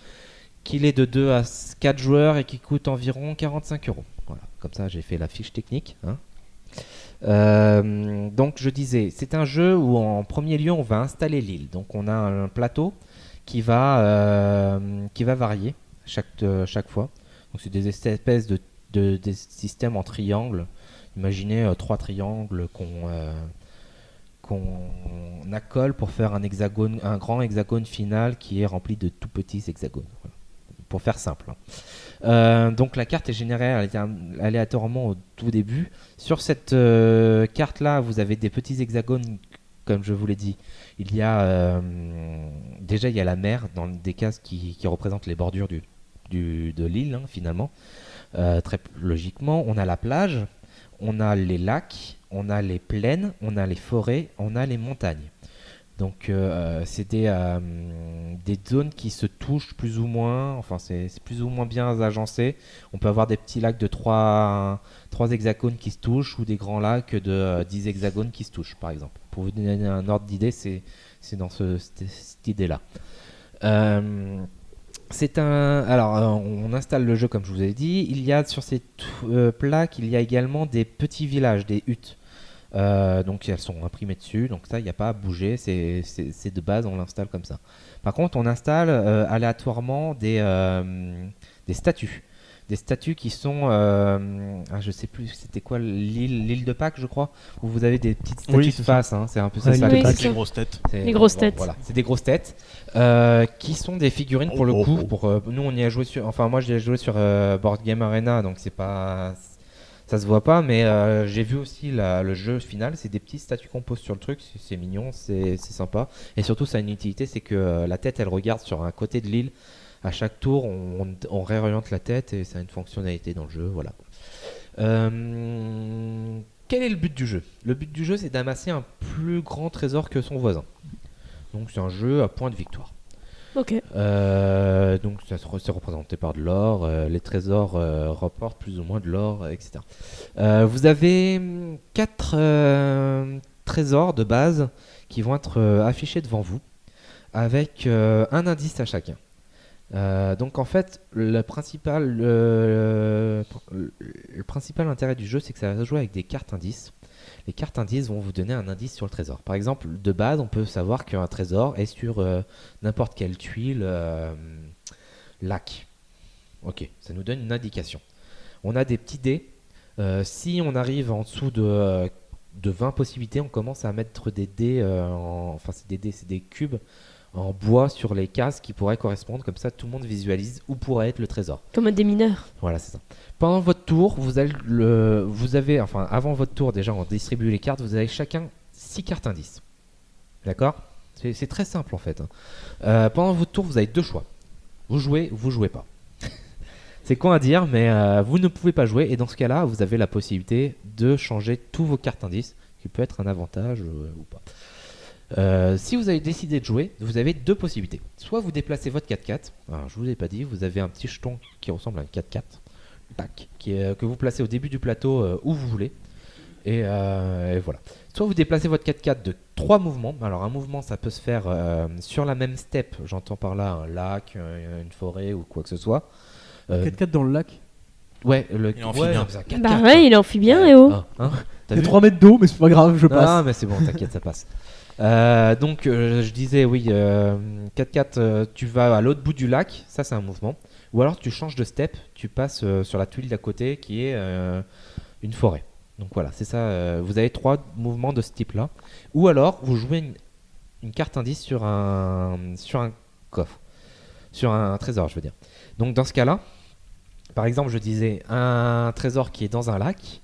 qu'il est de 2 à 4 joueurs et qui coûte environ 45 €. Voilà, comme ça j'ai fait la fiche technique. Hein. Donc je disais, c'est un jeu où en premier lieu on va installer l'île. Donc on a un plateau qui va varier chaque fois. Donc c'est des espèces des systèmes en triangle. Imaginez 3 triangles qu'on accole pour faire un hexagone, un grand hexagone final qui est rempli de tout petits hexagones. Voilà. Pour faire simple. Donc la carte est générée aléatoirement au tout début. Sur cette carte-là, vous avez des petits hexagones, comme je vous l'ai dit. Il y a déjà il y a la mer dans des cases qui représentent les bordures de l'île, hein, finalement. Très logiquement, on a la plage. On a les lacs, on a les plaines, on a les forêts, on a les montagnes. Donc c'est des zones qui se touchent plus ou moins, enfin c'est plus ou moins bien agencé. On peut avoir des petits lacs de 3 hexagones qui se touchent ou des grands lacs de 10 hexagones qui se touchent par exemple. Pour vous donner un ordre d'idée, c'est dans cette idée-là. Alors, on installe le jeu comme je vous ai dit. Il y a sur ces plaques, il y a également des petits villages, des huttes. Donc elles sont imprimées dessus, donc ça il n'y a pas à bouger, c'est de base, on l'installe comme ça. Par contre, on installe aléatoirement des statues. Des statues qui sont, je sais plus, c'était quoi, l'île de Pâques, je crois, où vous avez des petites statues Oui, de c'est face, hein, c'est un peu Ouais, ça. oui, le c'est Avec Pâques. ça. les grosses têtes. C'est- Les grosses têtes. Voilà, c'est des grosses têtes qui sont des figurines pour le coup. Nous, on y a joué moi, j'ai joué sur Board Game Arena, donc c'est pas, ça se voit pas, mais j'ai vu aussi le jeu final. C'est des petites statues qu'on pose sur le truc, c'est mignon, c'est sympa, et surtout ça a une utilité, c'est que la tête, elle regarde sur un côté de l'île. À chaque tour, on réoriente la tête et ça a une fonctionnalité dans le jeu. Voilà. Quel est le but du jeu ? Le but du jeu, c'est d'amasser un plus grand trésor que son voisin. Donc c'est un jeu à points de victoire. Ok. Donc c'est représenté par de l'or. Les trésors rapportent plus ou moins de l'or, etc. Vous avez 4 trésors de base qui vont être affichés devant vous avec un indice à chacun. Donc en fait, le principal intérêt du jeu, c'est que ça va se jouer avec des cartes indices. Les cartes indices vont vous donner un indice sur le trésor. Par exemple, de base, on peut savoir qu'un trésor est sur n'importe quelle tuile lac. Ok, ça nous donne une indication. On a des petits dés. Si on arrive en dessous de 20 possibilités, on commence à mettre des dés, enfin c'est des dés, c'est des cubes en bois sur les cases qui pourraient correspondre, comme ça tout le monde visualise où pourrait être le trésor. Comme un démineur. Voilà, c'est ça. Pendant votre tour, avant votre tour, déjà on distribue les cartes, vous avez chacun 6 cartes indices. D'accord ? C'est très simple en fait. Pendant votre tour, vous avez 2 choix. Vous jouez ou vous jouez pas. C'est con à dire, mais vous ne pouvez pas jouer, et dans ce cas-là, vous avez la possibilité de changer tous vos cartes indices, qui peut être un avantage ou pas. Si vous avez décidé de jouer, vous avez 2 possibilités. Soit vous déplacez votre 4x4. Alors, je vous ai pas dit, vous avez un petit jeton qui ressemble à un 4x4 que vous placez au début du plateau où vous voulez. Et voilà. Soit vous déplacez votre 4x4 de 3 mouvements. Alors un mouvement, ça peut se faire sur la même step. J'entends par là un lac, une forêt ou quoi que ce soit. 4x4 dans le lac. Ouais, Il est amphibien. ouais, c'est un 4x4, Bah quoi. ouais, il amphibien, et oh. Hein, t'as Il y a vu 3 mètres d'eau, mais c'est pas grave, je passe. Ah, mais c'est bon, t'inquiète, ça passe. Donc, je disais, oui, 4x4, tu vas à l'autre bout du lac, ça c'est un mouvement. Ou alors tu changes de step, tu passes sur la tuile d'à côté qui est une forêt. Donc voilà, c'est ça. Vous avez 3 mouvements de ce type-là. Ou alors, vous jouez une carte indice sur un coffre, sur un trésor, je veux dire. Donc dans ce cas-là, par exemple, je disais un trésor qui est dans un lac.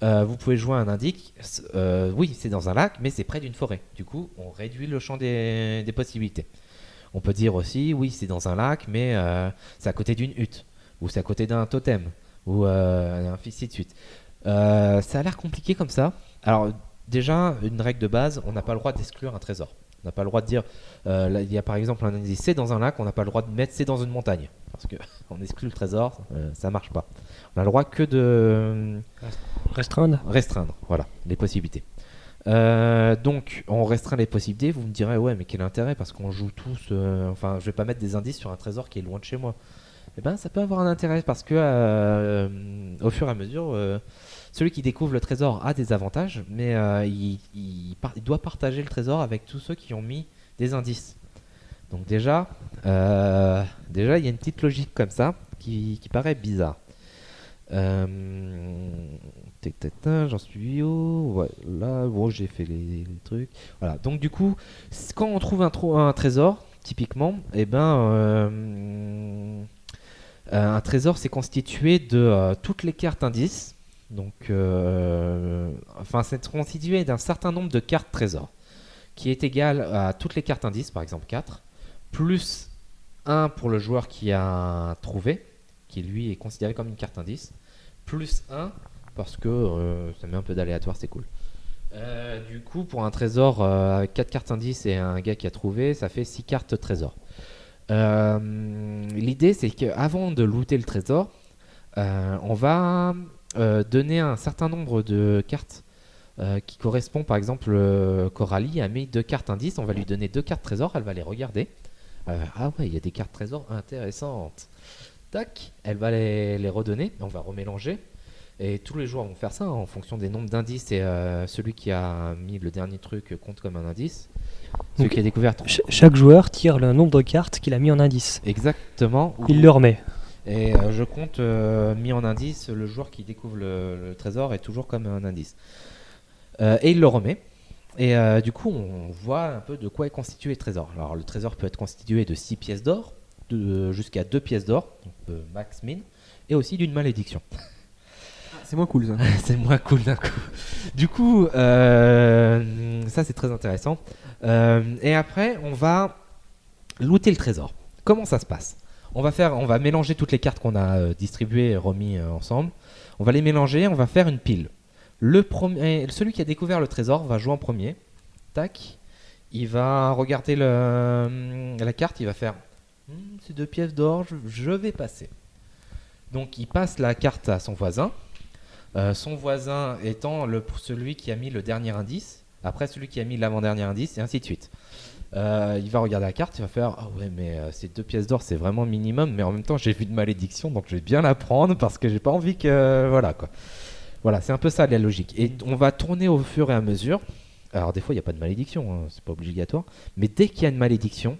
Vous pouvez jouer un indice. Oui, c'est dans un lac, mais c'est près d'une forêt. Du coup, on réduit le champ des possibilités. On peut dire aussi, oui, c'est dans un lac, mais c'est à côté d'une hutte, ou c'est à côté d'un totem, ou ainsi de suite. Ça a l'air compliqué comme ça. Alors, déjà, une règle de base, on n'a pas le droit d'exclure un trésor. On n'a pas le droit de dire, là, il y a par exemple un indice, c'est dans un lac, on n'a pas le droit de mettre c'est dans une montagne. Parce qu'on exclut le trésor, ça marche pas. On a le droit que de Restreindre. restreindre, voilà, les possibilités. Donc, on restreint les possibilités. Vous me direz, ouais, mais quel intérêt, parce qu'on joue tous. Enfin, je vais pas mettre des indices sur un trésor qui est loin de chez moi. Eh ben, ça peut avoir un intérêt parce que, au fur et à mesure, celui qui découvre le trésor a des avantages, mais il doit partager le trésor avec tous ceux qui ont mis des indices. Donc déjà, il y a une petite logique comme ça qui paraît bizarre. J'en suis où? Ouais, là, bon, j'ai fait les trucs. Voilà. Donc du coup, quand on trouve un trésor, typiquement, eh ben, un trésor c'est constitué de toutes les cartes indices. Donc, enfin, c'est constitué d'un certain nombre de cartes trésors, qui est égal à toutes les cartes indices, par exemple 4, plus 1 pour le joueur qui a trouvé, qui lui est considéré comme une carte indice, plus 1 parce que ça met un peu d'aléatoire, c'est cool. Du coup, pour un trésor avec 4 cartes indices et un gars qui a trouvé, ça fait 6 cartes trésor. L'idée, c'est qu'avant de looter le trésor, on va donner un certain nombre de cartes qui correspond, par exemple, Coralie a mis 2 cartes indices, on va lui donner 2 cartes trésor, elle va les regarder. Ah ouais, il y a des cartes trésor intéressantes. Tac, elle va les redonner, on va remélanger. Et tous les joueurs vont faire ça en fonction des nombres d'indices et celui qui a mis le dernier truc compte comme un indice. Celui Donc, qui a découvert. Chaque joueur tire le nombre de cartes qu'il a mis en indice. Exactement. Il le remet. Et je compte mis en indice, le joueur qui découvre le trésor est toujours comme un indice. Et il le remet. Et du coup, on voit un peu de quoi est constitué le trésor. Alors, le trésor peut être constitué de 6 pièces d'or, jusqu'à 2 pièces d'or, donc max min, et aussi d'une malédiction. C'est moins cool ça. C'est moins cool d'un coup. Du coup, ça c'est très intéressant. Et après, on va looter le trésor. Comment ça se passe ? On va mélanger toutes les cartes qu'on a distribuées et remis ensemble. On va les mélanger, on va faire une pile. Celui qui a découvert le trésor va jouer en premier. Tac. Il va regarder la carte, il va faire c'est 2 pièces d'or, je vais passer. Donc il passe la carte à son voisin. Son voisin étant celui qui a mis le dernier indice, après celui qui a mis l'avant-dernier indice, et ainsi de suite. Il va regarder la carte, il va faire ah ouais, mais ces 2 pièces d'or c'est vraiment minimum, mais en même temps j'ai vu de malédiction donc je vais bien la prendre parce que j'ai pas envie que. Voilà quoi. Voilà, c'est un peu ça la logique. Et on va tourner au fur et à mesure. Alors des fois il n'y a pas de malédiction, hein, c'est pas obligatoire, mais dès qu'il y a une malédiction,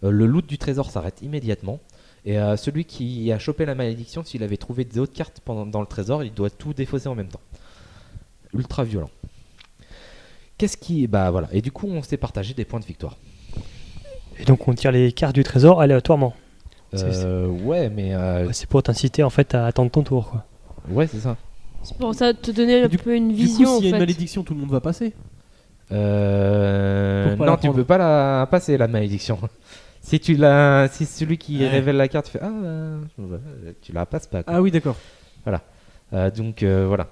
le loot du trésor s'arrête immédiatement. Et celui qui a chopé la malédiction, s'il avait trouvé des autres cartes dans le trésor, il doit tout défausser en même temps. Ultra violent. Bah voilà. Et du coup, on s'est partagé des points de victoire. Et donc on tire les cartes du trésor aléatoirement. Ouais, mais C'est pour t'inciter en fait à attendre ton tour, quoi. ouais, c'est ça. C'est pour ça te donner un peu une Du vision coup, en s'il y a une fait. malédiction, tout le monde va passer. Non, la tu prendre. peux pas la passer la malédiction. Si celui qui Ouais. révèle la carte fait tu la passes pas. Quoi. Ah oui, d'accord. Donc voilà.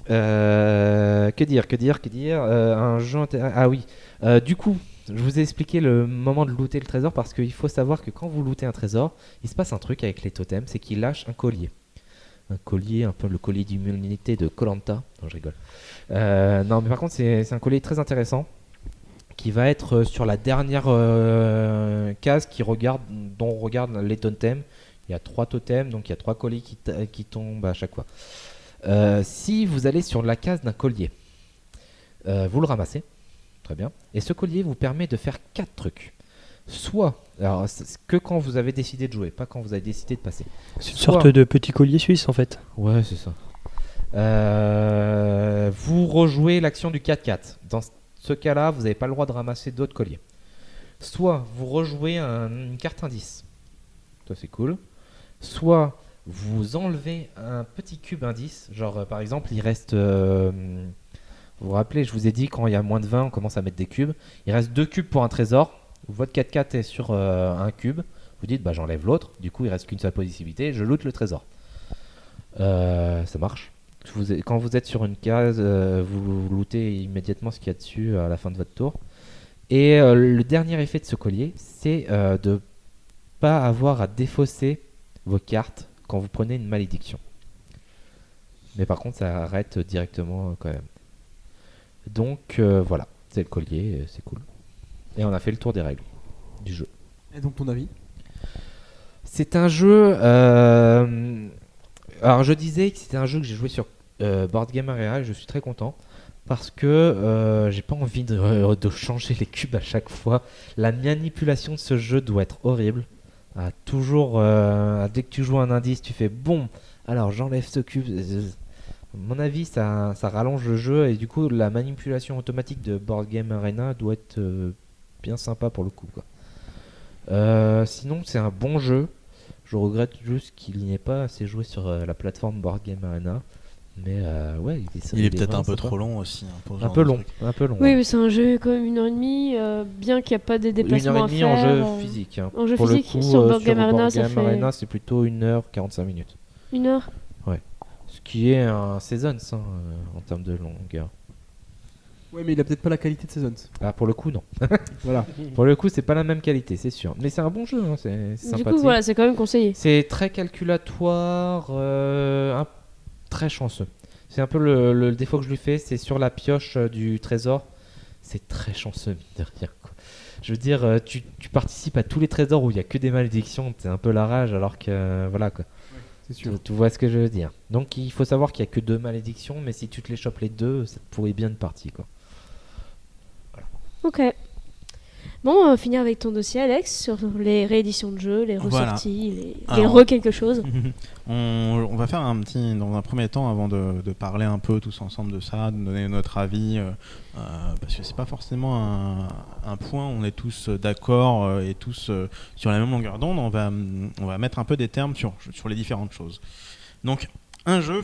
Que dire un jeu ah oui. Du coup, je vous ai expliqué le moment de looter le trésor parce qu'il faut savoir que quand vous lootez un trésor, il se passe un truc avec les totems, c'est qu'ils lâchent un collier. un collier, un peu le collier d'immunité de Koh-Lanta. Non, je rigole. Non, mais par contre, c'est un collier très intéressant qui va être sur la dernière case dont on regarde les totems. Il y a 3 totems, donc il y a 3 colliers qui tombent à chaque fois. Si vous allez sur la case d'un collier, vous le ramassez, très bien, et ce collier vous permet de faire 4 trucs. Soit, alors c'est que quand vous avez décidé de jouer, pas quand vous avez décidé de passer. C'est une sorte de petit collier suisse en fait. Ouais, c'est ça. Vous rejouez l'action du 4-4. Dans ce cas-là, vous n'avez pas le droit de ramasser d'autres colliers. Soit vous rejouez une carte indice. Ça, c'est cool. Soit vous enlevez un petit cube indice. Genre, par exemple, il reste... vous vous rappelez, je vous ai dit, quand il y a moins de 20, on commence à mettre des cubes. Il reste 2 cubes pour un trésor. Votre 4-4 est sur un cube. Vous dites, bah, j'enlève l'autre. Du coup, il reste qu'une seule possibilité. Je loot le trésor. Ça marche. Quand vous êtes sur une case, vous lootez immédiatement ce qu'il y a dessus à la fin de votre tour. Et le dernier effet de ce collier, c'est de pas avoir à défausser vos cartes quand vous prenez une malédiction. Mais par contre, ça arrête directement quand même. Donc voilà, c'est le collier, c'est cool. Et on a fait le tour des règles du jeu. Et donc ton avis? C'est un jeu... Alors je disais que c'était un jeu que j'ai joué sur Board Game Arena et je suis très content parce que j'ai pas envie de changer les cubes à chaque fois. La manipulation de ce jeu doit être horrible. Toujours, dès que tu joues un indice, tu fais bon, alors j'enlève ce cube. À mon avis, ça rallonge le jeu et du coup la manipulation automatique de Board Game Arena doit être bien sympa pour le coup, quoi. Sinon c'est un bon jeu. Je regrette juste qu'il n'y ait pas assez joué sur la plateforme Board Game Arena. Mais ouais, Il est peut-être vraiment un peu sympa. trop long aussi. Pour ce Un genre peu de long, truc. un peu long. Oui, ouais. mais c'est un jeu quand même 1h30, bien qu'il n'y a pas des déplacements 1h30 à en faire. jeu physique. Hein. En jeu Pour physique, le coup, sur Board sur Game Arena, Board ça Game fait Arena, c'est plutôt 1h45 minutes. 1 heure. Ce qui est un Seasons en termes de longueur. Ouais, mais il a peut-être pas la qualité de Seasons. Ah, pour le coup, non. Voilà. Pour le coup, c'est pas la même qualité, c'est sûr. Mais c'est un bon jeu, hein, c'est Du sympathique. coup, voilà, c'est quand même conseillé. C'est très calculatoire, très chanceux. C'est un peu le défaut que je lui fais, c'est sur la pioche du trésor. C'est très chanceux, mine de rien, quoi. Je veux dire, tu participes à tous les trésors où il y a que des malédictions, c'est un peu la rage, alors que voilà, quoi. C'est sûr. Tu vois ce que je veux dire. Donc il faut savoir qu'il n'y a que 2 malédictions, mais si tu te les chopes les 2, ça te pourrait bien une partie, quoi. Ok. Bon, on va finir avec ton dossier, Alex, sur les rééditions de jeux, les Voilà. ressorties, les Alors- re-quelque chose. On va faire dans un premier temps, avant de parler un peu tous ensemble de ça, de donner notre avis, parce que c'est pas forcément un point, on est tous d'accord et tous sur la même longueur d'onde, on va mettre un peu des termes sur les différentes choses. Donc, un jeu,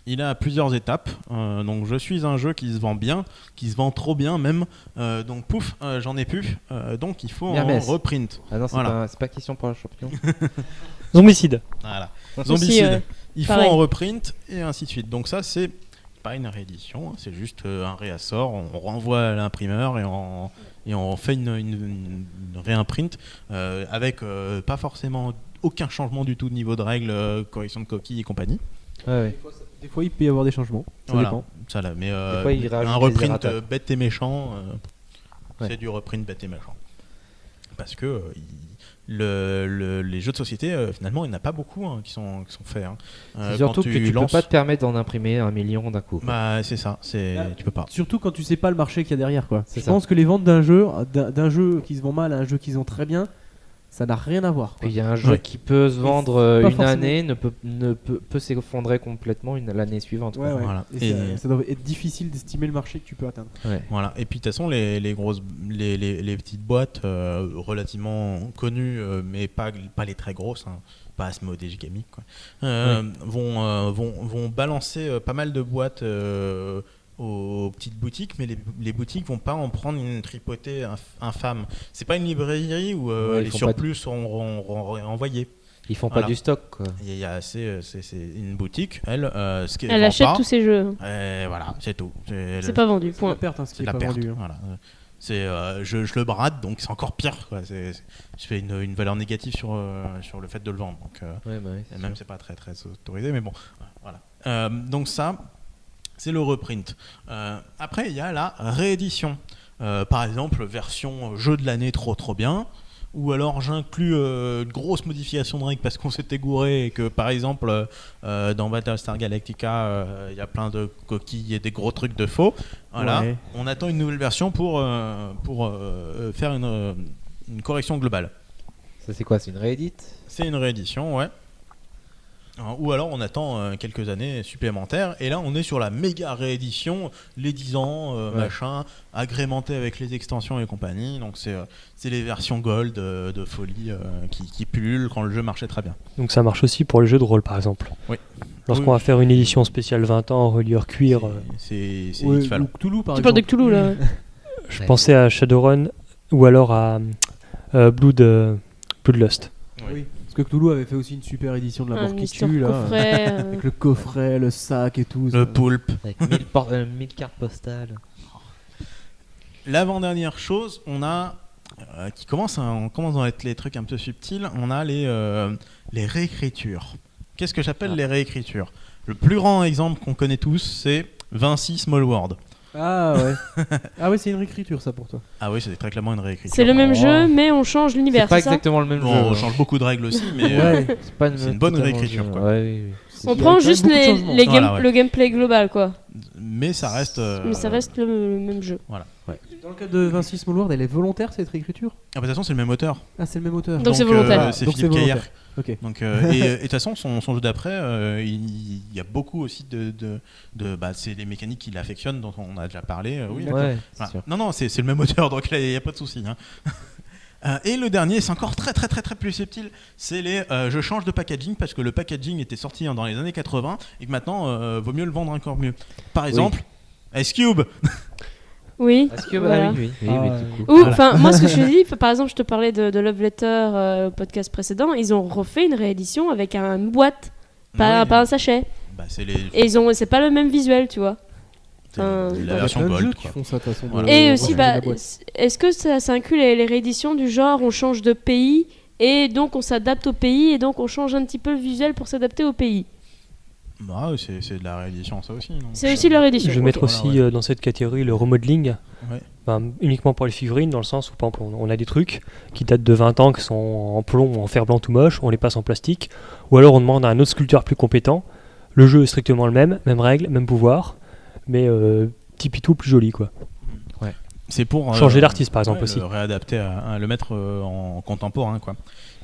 il a plusieurs étapes. Donc, je suis un jeu qui se vend bien, qui se vend trop bien même. Donc, pouf, j'en ai plus. Donc, il faut en Hermès. reprint. Ah non, c'est Voilà. pas question pour le champion. Zombicide. Voilà. Aussi, Zombicide. Il faut pareil. en reprint et ainsi de suite. Donc ça, c'est pas une réédition, hein, c'est juste un réassort. On renvoie à l'imprimeur et on fait une réimprint avec pas forcément aucun changement du tout de niveau de règles, correction de coquilles et compagnie. Ouais. Des fois, il peut y avoir des changements. Ça Voilà. dépend. Ça là, mais Des fois, il rajoute un des reprint errata. bête et méchant, Ouais. c'est du reprint bête et méchant. Parce que les jeux de société, finalement, il n'y en a pas beaucoup hein, qui sont faits. Hein. C'est surtout quand que tu lances- peux pas te permettre d'en imprimer 1 million d'un coup, quoi. Bah, c'est ça, tu peux pas. Surtout quand tu sais pas le marché qu'il y a derrière, quoi. C'est Je ça. pense que les ventes d'un jeu qui se vend mal à un jeu qui se vend très bien, ça n'a rien à voir, quoi. Il y a un jeu Ouais. qui peut se vendre pas une forcément. année, peut s'effondrer complètement l'année suivante, quoi. Ouais, ouais. Voilà. Et Et- ça doit être difficile d'estimer le marché que tu peux atteindre. Ouais. Voilà. Et puis de toute façon, les petites boîtes relativement connues, mais pas les très grosses, hein, pas Asmodée, Gigamic, quoi, vont balancer pas mal de boîtes aux petites boutiques, mais les boutiques vont pas en prendre une tripotée infâme. C'est pas une librairie où Ouais, ils les font pas surplus sont renvoyés. Ils font Voilà. pas du stock, quoi. Il y a c'est une boutique, elle, ce qu'elle Elle vend achète pas, tous ces jeux. voilà, c'est tout. C'est pas vendu, C'est la point. perte, hein, ce qui C'est est la pas perte. vendu. Hein. Voilà. je le brade, donc c'est encore pire, quoi. Je fais une valeur négative sur le fait de le vendre. Donc, Ouais, bah oui, et c'est même sûr. c'est pas très très autorisé, mais bon, voilà. Donc ça, c'est le reprint. Après, il y a la réédition. Par exemple, version jeu de l'année trop bien. Ou alors j'inclus une grosse modification de règles parce qu'on s'était gouré et que par exemple dans Battlestar Galactica il y a plein de coquilles et des gros trucs de faux. Voilà, Ouais. on attend une nouvelle version pour faire une correction globale. Ça, c'est quoi? C'est une réédite? C'est une réédition, ouais. Ou alors on attend quelques années supplémentaires et là on est sur la méga réédition, les 10 ans, machin, agrémenté avec les extensions et compagnie. Donc c'est les versions gold de folie qui pullulent quand le jeu marchait très bien. Donc ça marche aussi pour les jeux de rôle par exemple. Oui. Lorsqu'on va faire une édition spéciale 20 ans, reliure cuir, C'est Ouais, équivalent. ou Cthulhu par Tu parles de exemple. Cthulhu là. je Ouais. pensais à Shadowrun ou alors à Bloodlust. Oui. Parce que Cthulhu avait fait aussi une super édition de la mort qui Mister tue là. Coffret. Avec le coffret, le sac et tout. Le ça. poulpe. Avec 1000 cartes postales. L'avant-dernière chose, on commence à être les trucs un peu subtils, on a les réécritures. Qu'est-ce que j'appelle les réécritures? Le plus grand exemple qu'on connaît tous, c'est Vinci Small World. Ah ouais. Ah ouais, c'est une réécriture ça pour toi. Ah oui, c'est très clairement une réécriture. C'est le même Oh. jeu, mais on change l'univers, C'est pas c'est ça? exactement le même Bon, jeu. on hein. change beaucoup de règles aussi, mais Ouais. C'est une bonne totalement réécriture, le jeu. quoi. Ouais, oui, oui. On Il y a prend quand même juste beaucoup de changements. Voilà, ouais. le gameplay global, quoi. mais ça reste. Mais ça reste le même jeu. Dans le cas de Vinci Small World, elle est volontaire cette réécriture? Ah bah, de toute façon, c'est le même auteur. Ah, c'est le même auteur. Donc c'est volontaire. C'est Donc Philippe c'est Cailler. volontaire. Ok. Donc, et de toute façon, son jeu d'après, il y a beaucoup aussi c'est les mécaniques qu'il affectionne, dont on a déjà parlé. Oui, Ouais, c'est voilà. sûr. Non, c'est le même auteur, donc là, il n'y a pas de souci. Hein. Et le dernier, c'est encore très plus subtil, c'est je change de packaging parce que le packaging était sorti dans les années 80 et que maintenant, vaut mieux le vendre encore mieux. Par exemple, Ice Cube. Oui. Est-ce que Voilà. oui, Ah, du coup. Ou, enfin, moi, ce que je te dis, par exemple, je te parlais de Love Letter au podcast précédent, ils ont refait une réédition avec une boîte, pas Oui. un sachet. Bah, c'est Et c'est pas le même visuel, tu vois. c'est un- la Il y a version plein de jeux gold. qui Quoi. font ça de toute façon. Voilà. Et de aussi, changer la boîte. est-ce que ça inclut les rééditions du genre on change de pays et donc on s'adapte au pays et donc on change un petit peu le visuel pour s'adapter au pays? Bah, c'est de la réédition, ça aussi. non C'est aussi de la réédition. Je vais mettre Voilà, aussi dans cette catégorie le remodeling, Ouais. uniquement pour les figurines, dans le sens où par exemple on a des trucs qui datent de 20 ans, qui sont en plomb ou en fer blanc tout moche, on les passe en plastique, ou alors on demande à un autre sculpteur plus compétent, le jeu est strictement le même règle, même pouvoir, mais petit pitou plus joli quoi. C'est pour Changer d'artiste, par exemple, aussi. Le réadapter, à le mettre en contemporain, quoi.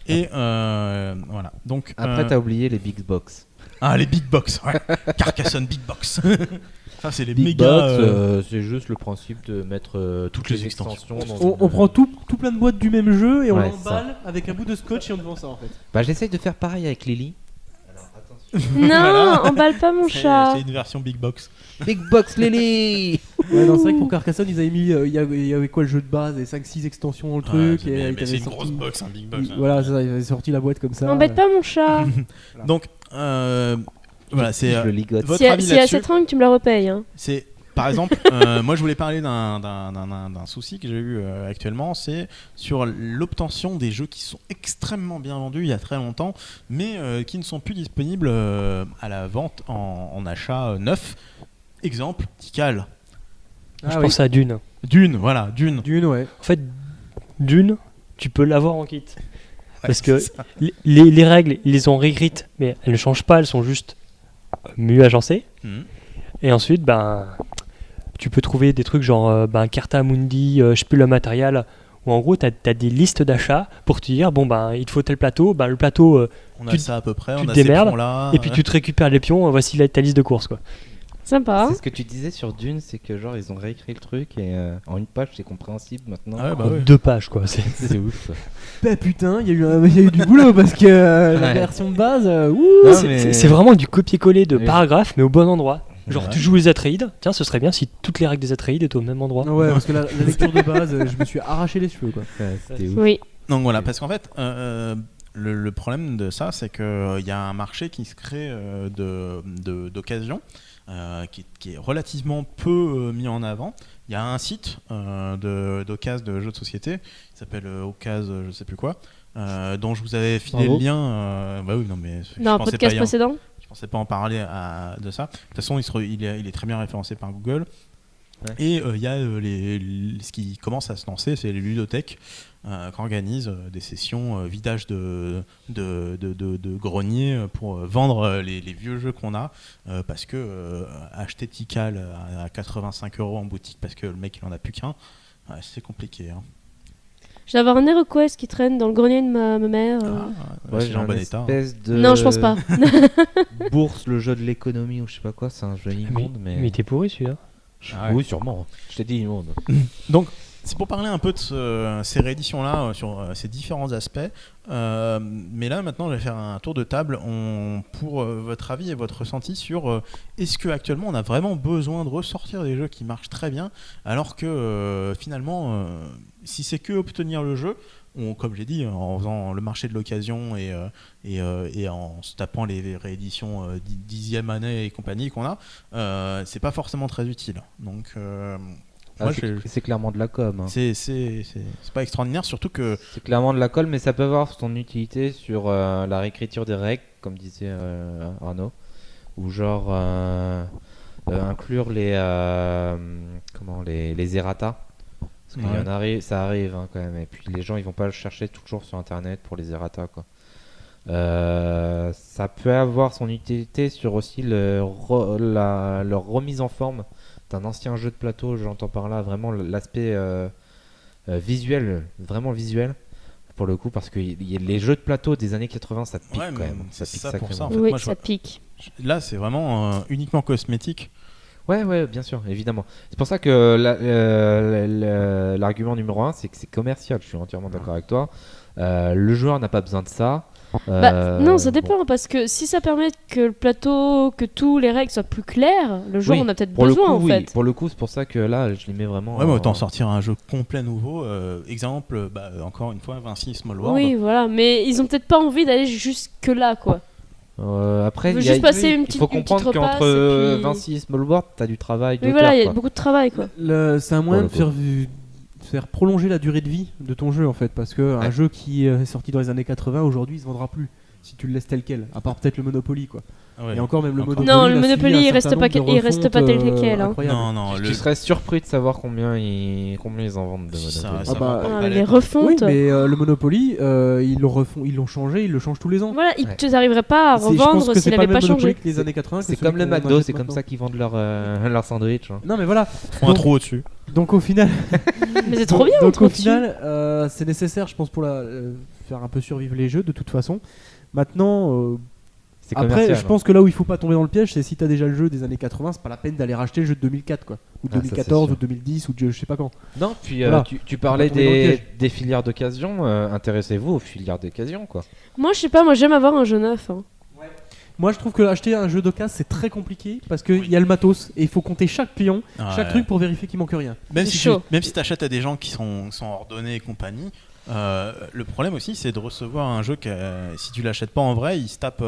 Et voilà. Donc Après, t'as oublié les big box. les big box, ouais. Carcassonne big box. Ça, c'est les Big méga. box, c'est juste le principe de mettre toutes les extensions. dans On prend tout plein de boîtes du même jeu et on Ouais, l'emballe avec un bout de scotch et on te vend ça en fait. Bah, j'essaye de faire pareil avec Lily. Non, emballe pas mon c'est chat. une version big box. Big box Lily. Ouais, non, c'est vrai que pour Carcassonne, ils avaient mis. Il y avait quoi le jeu de base et 5-6 extensions dans le truc. Ouais, et mais ils c'est avaient une sorti- grosse box, un big box. hein. Voilà, c'est ça, ils avaient sorti la boîte comme ça. Embête pas mon chat. Donc voilà, c'est Je le ligote. votre Si avis y a là-dessus. cette rangue, tu me la repayes. Hein. C'est par exemple, moi je voulais parler d'un souci que j'ai eu actuellement, c'est sur l'obtention des jeux qui sont extrêmement bien vendus il y a très longtemps, mais qui ne sont plus disponibles à la vente en achat neuf. Exemple, Tikal. Ah Je oui. pense à Dune. Dune, voilà, Dune. Dune, ouais. En fait, Dune, tu peux l'avoir en kit. Parce que c'est ça. les règles, ils les ont réécrites, mais elles ne changent pas, elles sont juste mieux agencées. Mhm. Et ensuite, tu peux trouver des trucs genre Carta Mundi, je sais plus le matériel, où en gros, tu as des listes d'achats pour te dire, il te faut tel plateau, le plateau, On a tu- ça à peu près, tu on te a ces démerdes, pions-là. et puis tu te récupères les pions, voici ta liste de courses. Quoi. Sympa. C'est ce que tu disais sur Dune, c'est que genre ils ont réécrit le truc et en une page c'est compréhensible maintenant. Ah ouais, bah En ouais. 2 pages, quoi. C'est ouf. quoi. Bah putain, il y a eu du boulot parce que la Ouais. version de base. Ouh. Non, C'est- mais- c'est vraiment du copier-coller de Oui. paragraphes, mais au bon endroit. Genre, Ouais. tu joues les Atreides, tiens, ce serait bien si toutes les règles des Atreides étaient au même endroit. Ouais, parce que la lecture de base, je me suis arraché les cheveux quoi. Ouais, C'était ouf. Oui. Donc voilà, parce qu'en fait, le problème de ça, c'est qu'il y a un marché qui se crée d'occasion. qui est relativement peu mis en avant. Il y a un site d'occasion de jeux de société qui s'appelle Occasion, je sais plus quoi, dont je vous avais filé Bravo. le lien. Bah oui, non mais je Dans un pensais podcast pas précédent. je pensais pas en parler de ça. De toute façon, il est très bien référencé par Google. Ouais. Et il y a ce qui commence à se lancer, c'est les ludothèques qui organisent des sessions vidage de grenier pour vendre les vieux jeux qu'on a. Parce que acheter Tikal à 85 € en boutique parce que le mec il en a plus qu'un, c'est compliqué. Hein. Je vais avoir un HeroQuest qui traîne dans le grenier de ma mère. Ouais, c'est j'ai en un bon état. espèce de Non, je pense pas. bourse, le jeu de l'économie ou je sais pas quoi, c'est un jeu immonde, mais... Mais il était pourri celui-là. Ah ouais. Oui, sûrement. Je t'ai dit immonde. Donc, c'est pour parler un peu de ces rééditions-là sur ces différents aspects. Mais là, maintenant, je vais faire un tour de table pour votre avis et votre ressenti sur est-ce qu'actuellement, on a vraiment besoin de ressortir des jeux qui marchent très bien, alors que finalement, si c'est que obtenir le jeu, comme j'ai dit, en faisant le marché de l'occasion et en se tapant les rééditions 10e année et compagnie qu'on a, c'est pas forcément très utile. Donc, moi, c'est clairement de la com. Hein. c'est pas extraordinaire, surtout que C'est clairement de la colle, mais ça peut avoir son utilité sur la réécriture des règles, comme disait Arnaud, ou genre inclure les errata. Parce qu'il y en arrive, ça arrive hein, quand même, et puis les gens ils vont pas le chercher toujours sur internet pour les errata quoi. Ça peut avoir son utilité sur aussi leur remise en forme d'un ancien jeu de plateau, j'entends par là vraiment l'aspect visuel, vraiment visuel pour le coup, parce que les jeux de plateau des années 80 ça pique Ouais, quand mais même, c'est ça pique ça pour sacrément. ça, en fait, Oui, moi, je ça vois- pique. là, c'est vraiment uniquement cosmétique. Ouais, bien sûr, évidemment. C'est pour ça que l'argument numéro 1, c'est que c'est commercial. Je suis entièrement d'accord avec toi. Le joueur n'a pas besoin de ça. Non, ça dépend, bon. parce que si ça permet que le plateau, que tous les règles soient plus claires, le joueur Oui, en a peut-être Pour le besoin coup, en oui. fait. Pour le coup, c'est pour ça que là, je les mets vraiment. Ouais, mais autant sortir un jeu complet nouveau. Exemple, encore une fois, Vinci Small World. Oui, voilà, mais ils ont peut-être pas envie d'aller jusque là quoi. Après, Je veux il y a- juste passer il une faut petite comprendre repasse, qu'entre et puis- Vinci et Small World, t'as du travail Oui, d'auteur. voilà, il y a quoi. beaucoup de travail quoi. C'est un moyen de Pour le faire prolonger la durée de vie de ton jeu en fait, parce que un Ouais. jeu qui est sorti dans les années 80 aujourd'hui il se vendra plus si tu le laisses tel quel, à part peut-être le Monopoly quoi. Ah ouais. Et encore même le Encore. Monopoly. Non, le il a suivi Monopoly, un il reste certain pas nombre de il reste pas tel refontes, quel, hein. incroyables. Non, Tu serais surpris de savoir combien ils en vendent de Ça- Monopoly. ça Ah bah, va pas Ah, palette, les hein. Oui, refontes. mais le Monopoly, ils l'ont changé, ils le changent tous les ans. Voilà, Ouais. tu n'arriverais pas à Je pense revendre que s'il c'est pas n'avait le pas même Monopoly changé. que les années 80. C'est comme le McDo, c'est comme ça qu'ils vendent leur sandwich. hein. Non mais voilà. Ils font un trou au-dessus. Donc au final, Mais c'est trop bien, on donc trouve au final, c'est nécessaire, je pense, pour faire un peu survivre les jeux de toute façon. Maintenant, C'est après, commercial, je hein. pense que là où il faut pas tomber dans le piège, c'est si t'as déjà le jeu des années 80, c'est pas la peine d'aller racheter le jeu de 2004 quoi, ou Ah, ça, 2014 c'est ou sûr. 2010 ou je sais pas quand. Non, puis Voilà. tu parlais Faut pas tomber dans le piège. des filières d'occasion. Intéressez-vous aux filières d'occasion, quoi. Moi, je sais pas, moi j'aime avoir un jeu neuf. Hein. Moi, je trouve que acheter un jeu d'occasion c'est très compliqué parce qu'il Oui. y a le matos et il faut compter chaque pion, Ah, chaque ouais. truc pour vérifier qu'il manque rien. Même C'est si chaud. même si t'achètes à des gens qui sont ordonnés et compagnie, le problème aussi c'est de recevoir un jeu que si tu l'achètes pas en vrai, il se tape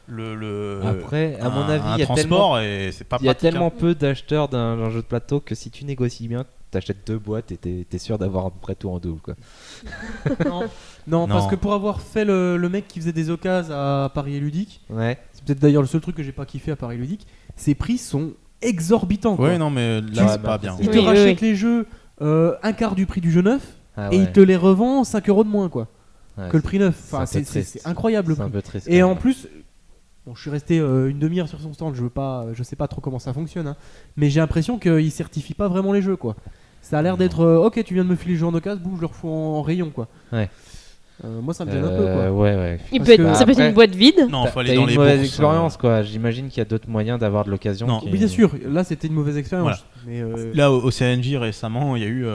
le Après, à mon avis, un il y a transport et c'est pas Il y a pratique, tellement hein. peu d'acheteurs d'un jeu de plateau que si tu négocies bien, t'achètes 2 boîtes et t'es sûr d'avoir à peu près tout en double, quoi. Non, parce Non. que pour avoir fait le mec qui faisait des occasions à Paris et Ludique, Ouais. c'est peut-être d'ailleurs le seul truc que j'ai pas kiffé à Paris Ludique, ses prix sont exorbitants. quoi. Ouais, non mais Ouais, là c'est bah, pas bien. Il Oui, te oui, rachète oui. les jeux un quart du prix du jeu neuf Ah et ouais. il te les revend 5 € de moins quoi, Ouais, que le prix neuf. Enfin, c'est un peu c'est triste. incroyable le C'est un prix. peu triste. Et quand en même. plus, bon, je suis resté une demi-heure sur son stand, je sais pas trop comment ça fonctionne, hein, mais j'ai l'impression qu'il certifie pas vraiment les jeux quoi. Ça a l'air d'être ok, tu viens de me filer le jeu en occasion, boum, je le refous en rayon quoi. Ouais. Moi ça me gêne un peu quoi. Ouais. Il Parce peut être, que- ça peut être Après- une boîte vide. Non, faut aller T'as dans une les mauvaise bourses, expérience, quoi. J'imagine qu'il y a d'autres moyens d'avoir de l'occasion. Non. qui- Oui, bien sûr, là c'était une mauvaise expérience. Voilà. Mais Là, au CNJ récemment, il y a eu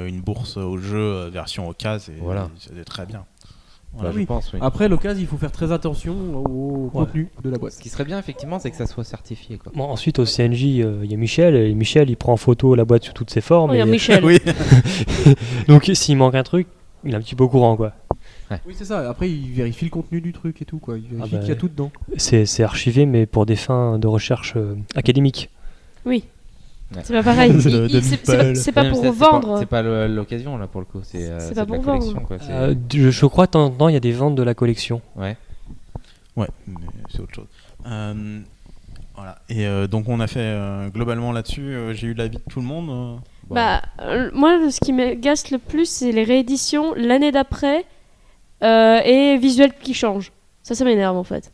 une bourse au jeu version occasion et Voilà. c'était très bien. Voilà, oui. je pense, oui. après l'occasion, il faut faire très attention au contenu de la boîte. Ce qui serait bien, effectivement, c'est que ça soit certifié, quoi. Bon, ensuite au CNJ, il y a Michel, et Michel il prend en photo la boîte sous toutes ses formes. Regarde et- Michel. Oui. Donc s'il manque un truc, il est un petit peu au courant quoi. Oui, c'est ça. Après, il vérifie le contenu du truc et tout, quoi. Il vérifie bah, qu'il y a tout dedans. C'est archivé, mais pour des fins de recherche académique. Oui. Ouais. C'est pas pareil. C'est le C'est pas Même pour ça, vendre. C'est pas l'occasion là pour le coup. C'est C'est pas de la pour vendre. collection quoi. c'est- Je crois de temps en temps, il y a des ventes de la collection. Ouais. Ouais, mais c'est autre chose. Voilà. Et donc on a fait globalement là-dessus. J'ai eu l'avis de tout le monde. Bon. Moi, ce qui m'agace le plus, c'est les rééditions l'année d'après et visuels qui changent. Ça m'énerve en fait.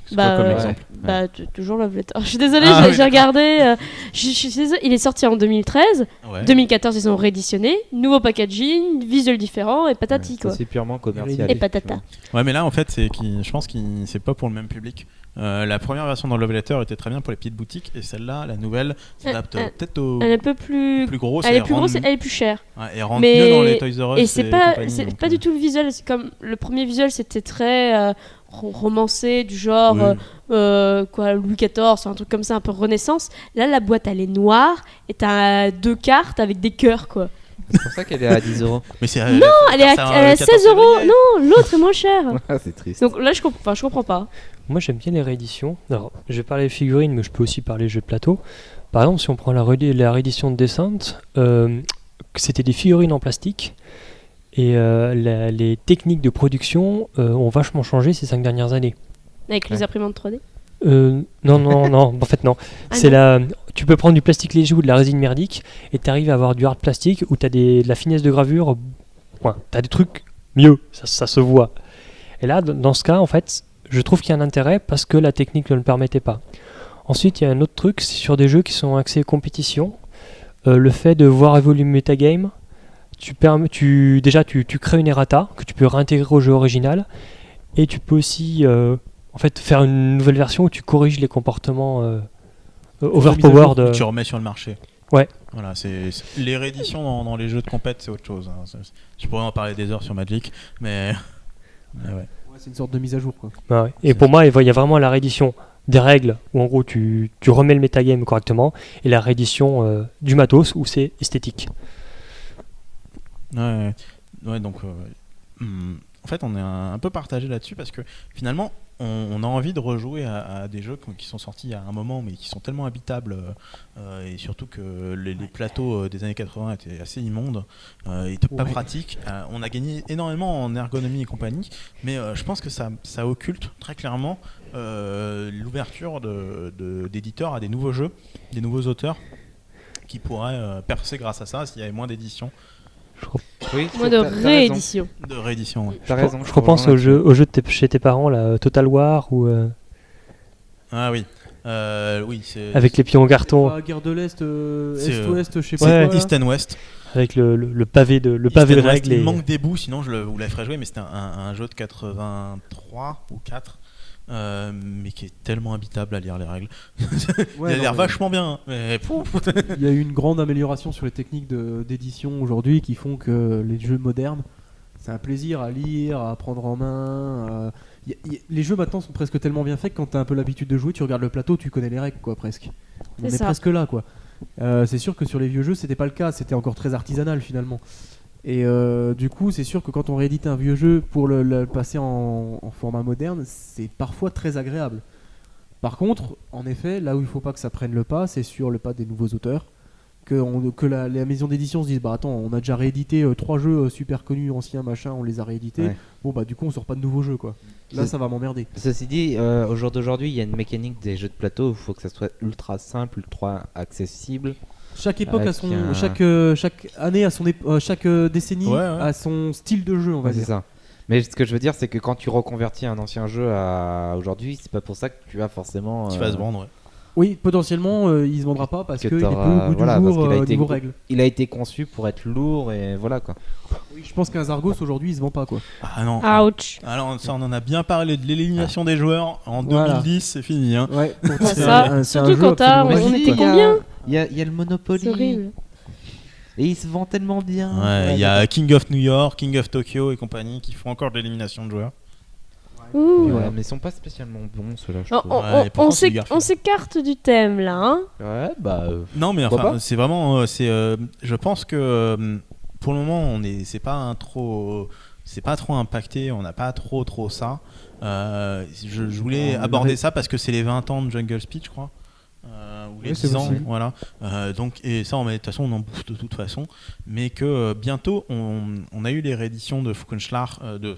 C'est quoi comme ouais. exemple Toujours Love Letter. Je suis désolée, Ah, j'ai oui, j'ai regardé. Je suis désolée, il est sorti en 2013. Ouais. 2014, ils ont rééditionné. Nouveau packaging, visuel différent et patati Ça, quoi. c'est purement commercial. Et patata. Ouais, mais là en fait, je pense que c'est pas pour le même public. La première version dans Love Letter était très bien pour les petites boutiques et celle-là, la nouvelle, s'adapte peut-être au Elle est un peu plus. plus gros. Elle est plus grosse, elle est plus chère. Et rentre Mais- mieux dans les Toys R Us. Et c'est pas, compagnie, c'est donc, pas du tout le visuel. C'est comme le premier visuel, c'était très romancé, du genre Oui. Louis XIV, un truc comme ça, un peu Renaissance. Là, la boîte, elle est noire et t'as 2 cartes avec des cœurs, quoi. C'est pour ça qu'elle est à 10 €. Mais c'est Non, elle est à 16 euros. Non, l'autre est moins cher. C'est triste. Donc là, je comprends pas. Moi, j'aime bien les rééditions. Alors, je vais parler figurines, mais je peux aussi parler jeux de plateau. Par exemple, si on prend la réédition de Descent, c'était des figurines en plastique. Et les techniques de production ont vachement changé ces 5 dernières années. Avec les imprimantes 3D. Non, en fait non. Tu peux prendre du plastique léger ou de la résine merdique et tu arrives à avoir du hard plastique où tu as de la finesse de gravure. Tu as des trucs mieux, ça se voit. Et là, dans ce cas, en fait, je trouve qu'il y a un intérêt parce que la technique ne le permettait pas. Ensuite, il y a un autre truc, c'est sur des jeux qui sont axés compétition. Le fait de voir évoluer le metagame, tu crées une errata que tu peux réintégrer au jeu original et tu peux aussi faire une nouvelle version où tu corriges les comportements overpowered. Tu remets sur le marché. Ouais. Voilà, les rééditions dans les jeux de compète, c'est autre chose. Hein. Je pourrais en parler des heures sur Magic, mais ouais. Ouais, c'est une sorte de mise à jour, quoi. Ouais. Et pour moi, il y a vraiment la réédition des règles où en gros tu remets le metagame correctement et la réédition du matos où c'est esthétique. Ouais, donc en fait, on est un peu partagé là-dessus parce que finalement, on a envie de rejouer à des jeux qui sont sortis il y a un moment mais qui sont tellement habitables et surtout que les plateaux des années 80 étaient assez immondes et pas pratiques. On a gagné énormément en ergonomie et compagnie, mais je pense que ça occulte très clairement l'ouverture d'éditeurs à des nouveaux jeux, des nouveaux auteurs qui pourraient percer grâce à ça s'il y avait moins d'éditions. Oui, Moins de réédition. De réédition, ouais. T'as raison. Je repense au jeu chez tes parents, là, Total War, ou Ah oui. Oui, c'est avec les pions en carton, Guerre de l'Est, c'est, Est-Ouest, je sais ouais, pas quoi. là. East and West. avec le pavé de East and West, règles. il Et... manque des bouts, sinon vous la ferais jouer, mais c'était un jeu de 83 ou 4, mais qui est tellement habitable à lire les règles. Ouais, il a non, l'air mais vachement bien, mais pouf. Il y a eu une grande amélioration sur les techniques d'édition aujourd'hui qui font que les jeux modernes, c'est un plaisir à lire, à prendre en main. Les jeux maintenant sont presque tellement bien faits que quand tu as un peu l'habitude de jouer, tu regardes le plateau, tu connais les règles, quoi, presque. On C'est est ça. presque là, quoi. C'est sûr que sur les vieux jeux, c'était pas le cas, c'était encore très artisanal finalement. Et du coup, c'est sûr que quand on réédite un vieux jeu pour le passer en format moderne, c'est parfois très agréable. Par contre, en effet, là où il faut pas que ça prenne le pas, c'est sur le pas des nouveaux auteurs. Que la maison d'édition se dise bah attends, on a déjà réédité 3 jeux super connus, anciens, machin, on les a réédités. Ouais. Bon bah du coup on sort pas de nouveaux jeux, quoi. Là ça va m'emmerder. Ceci dit, au jour d'aujourd'hui, il y a une mécanique des jeux de plateau où il faut que ça soit ultra simple, ultra accessible. Chaque époque Avec a son, un- chaque année a son, chaque décennie Ouais, ouais. a son style de jeu, on va Ouais, c'est dire. ça. Mais ce que je veux dire, c'est que quand tu reconvertis un ancien jeu à aujourd'hui, c'est pas pour ça que tu as forcément. Qui va se vendre, ouais. Oui, potentiellement il se vendra pas parce Que qu'il est peu t'auras- au bout voilà, du parce jour qu'il a été niveau go- règles. Il a été conçu pour être lourd et voilà quoi. Oui, je pense qu'un Zargos aujourd'hui il se vend pas, quoi. Ah non. Ouch. Alors ça, on en a bien parlé de l'élimination des joueurs en Voilà. 2010, c'est fini. Hein. Ouais, pourtant, Ça, c'est un surtout jeu quand t'as- absolument on magique, était quoi. combien Il y a le C'est Monopoly. horrible. Et il se vend tellement bien. Ouais, il y a King of New York, King of Tokyo et compagnie qui font encore de l'élimination de joueurs. Ouh. Ouais, Voilà. mais ils sont pas spécialement bons ceux-là, je On, trouve. Ouais, et pourtant, c'est du Garfield. on s'écarte du thème là, hein. Ouais, bah. Non, mais Pourquoi enfin, pas c'est vraiment, je pense que pour le moment, c'est pas un trop c'est pas trop impacté, on n'a pas trop ça. Je voulais aborder ça parce que c'est les 20 ans de Jungle Speed, je crois. Ou les Oui, c'est 10 ans, possible. voilà. Donc, et ça, de toute façon, on en bouffe de toute façon. Mais que bientôt, on a eu les rééditions de Fukunschlar, Le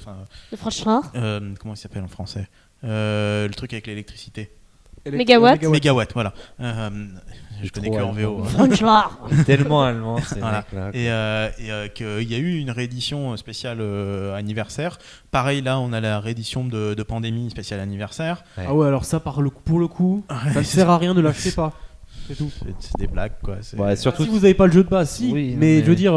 franchement. comment il s'appelle en français le truc avec l'électricité. Mégawatt. Mégawatt, voilà. Je connais que en VO. Franchement. Tellement allemand, c'est Voilà. là. Et qu'il y a eu une réédition spéciale anniversaire. Pareil, là, on a la réédition de Pandémie spéciale anniversaire. Ah ouais, alors ça, pour le coup, ça ne sert à rien, ne l'achetez pas. C'est tout. C'est des blagues, quoi. Ouais, surtout. Si vous n'avez pas le jeu de base, si. Oui, mais mais- je veux dire,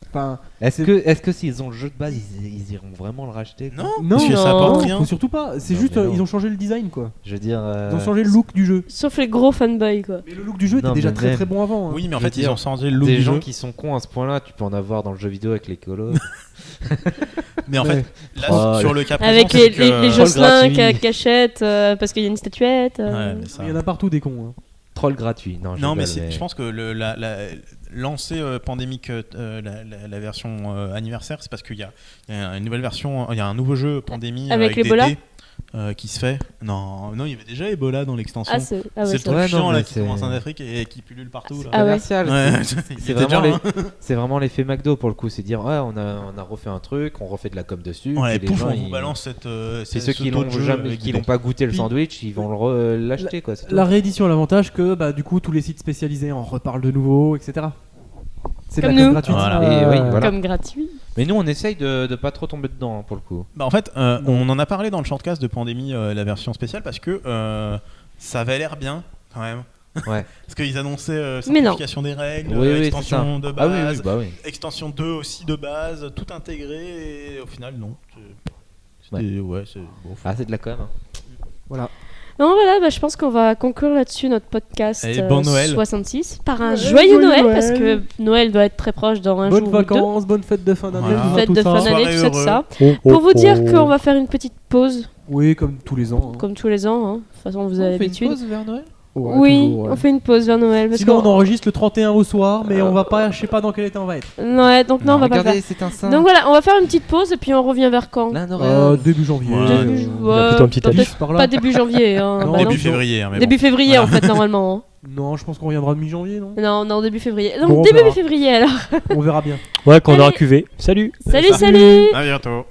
enfin, Est-ce que s'ils ont le jeu de base, ils iront vraiment le racheter quoi Non, non, parce que ça non. apporte rien. faut surtout pas. C'est Non, juste, mais non. ils ont changé le design, quoi. Je veux dire. Ils ont changé le look du jeu. Sauf les gros fanboys, quoi. Mais le look du jeu était Non, déjà mais très même. très bon avant. hein. Oui, mais en Je veux fait, ils dire, ont changé le look Des du gens jeu. qui sont cons à ce point-là, tu peux en avoir dans le jeu vidéo avec les colos. Mais en fait, là, Oh, sur le cas présent, Avec c'est que- les Troll Jocelyn gratuit. cachettes parce qu'il y a une statuette. Ouais, mais ça- Il y en a partout des cons. hein. Troll gratuit. Non, Non, mais rigole, je pense que lancer Pandemic, la version anniversaire, c'est parce qu'il y a une nouvelle version, il y a un nouveau jeu Pandémie Avec des l'Ebola dés, qui se fait. Non, il y avait déjà Ebola dans l'extension. Ah, c'est c'est le truc Ouais, non, chiant là mais qui c'est- commence en Afrique et qui pullule partout. Là. Ah ouais. commercial. Ouais, C'est il c'est était vraiment, déjà, c'est vraiment l'effet McDo pour le coup. C'est dire, ouais, on a refait un truc, on refait de la com dessus. Ouais, et puis les pouf, gens, on ils- vous balance cette. C'est ceux qui l'ont jamais, qui l'ont pas goûté le Puis- sandwich, ils vont l'acheter quoi. c'est tout. La réédition a l'avantage que bah, du coup tous les sites spécialisés en reparlent de nouveau, etc. C'est de Comme la com nous. gratuite. Voilà. Et oui, voilà. Comme gratuit. Mais nous, on essaye de pas trop tomber dedans hein, pour le coup. Bah, en fait, on en a parlé dans le shortcast de Pandémie, la version spéciale, parce que ça avait l'air bien quand même. Ouais. Parce qu'ils annonçaient Mais non. simplification des règles, Oui, oui, c'est extension ça. de Ah base, oui, bah oui. extension 2 aussi de base, tout intégré, et au final, non. C'était, ouais, c'est bon. Ah, c'est de la com. Hein. Voilà. Non, voilà, bah, je pense qu'on va conclure là-dessus notre podcast Allez, bon Noël. 66 par un Ouais, joyeux joyeux Noël, Noël. parce que Noël doit être très proche dans un Bonnes jour ou deux. vacances, bonnes fêtes de fin d'année. Voilà. tout ça, Fête tout de ça. fin d'année, tout ça, tout ça. Oh, Pour oh, vous dire oh. qu'on va faire une petite pause, Oui, comme tous les ans. hein. comme tous les ans. Hein. De toute façon, vous avez l'habitude. vers Noël. Ouais, Oui, toujours, ouais. on fait une pause vers Noël. Parce Sinon, on qu'on- enregistre le 31 au soir, mais on va pas, je sais pas dans quel état on va être. Ouais, donc non, on va pas le Regardez, faire. c'est un sein. Donc voilà, on va faire une petite pause et puis on revient vers quand Début janvier. Ouais. Début- Il a plutôt un petit peut-être avis. Par là. pas début janvier. Hein, Non, bah Début non. février, hein, mais Début bon. février en Voilà. fait, normalement. hein. Non, je pense qu'on reviendra mi-janvier, non Non, début février. Donc Bon, on début verra. février alors. On verra bien. Ouais, qu'on aura Allez. cuvé. Salut. Salut, ça. salut À bientôt.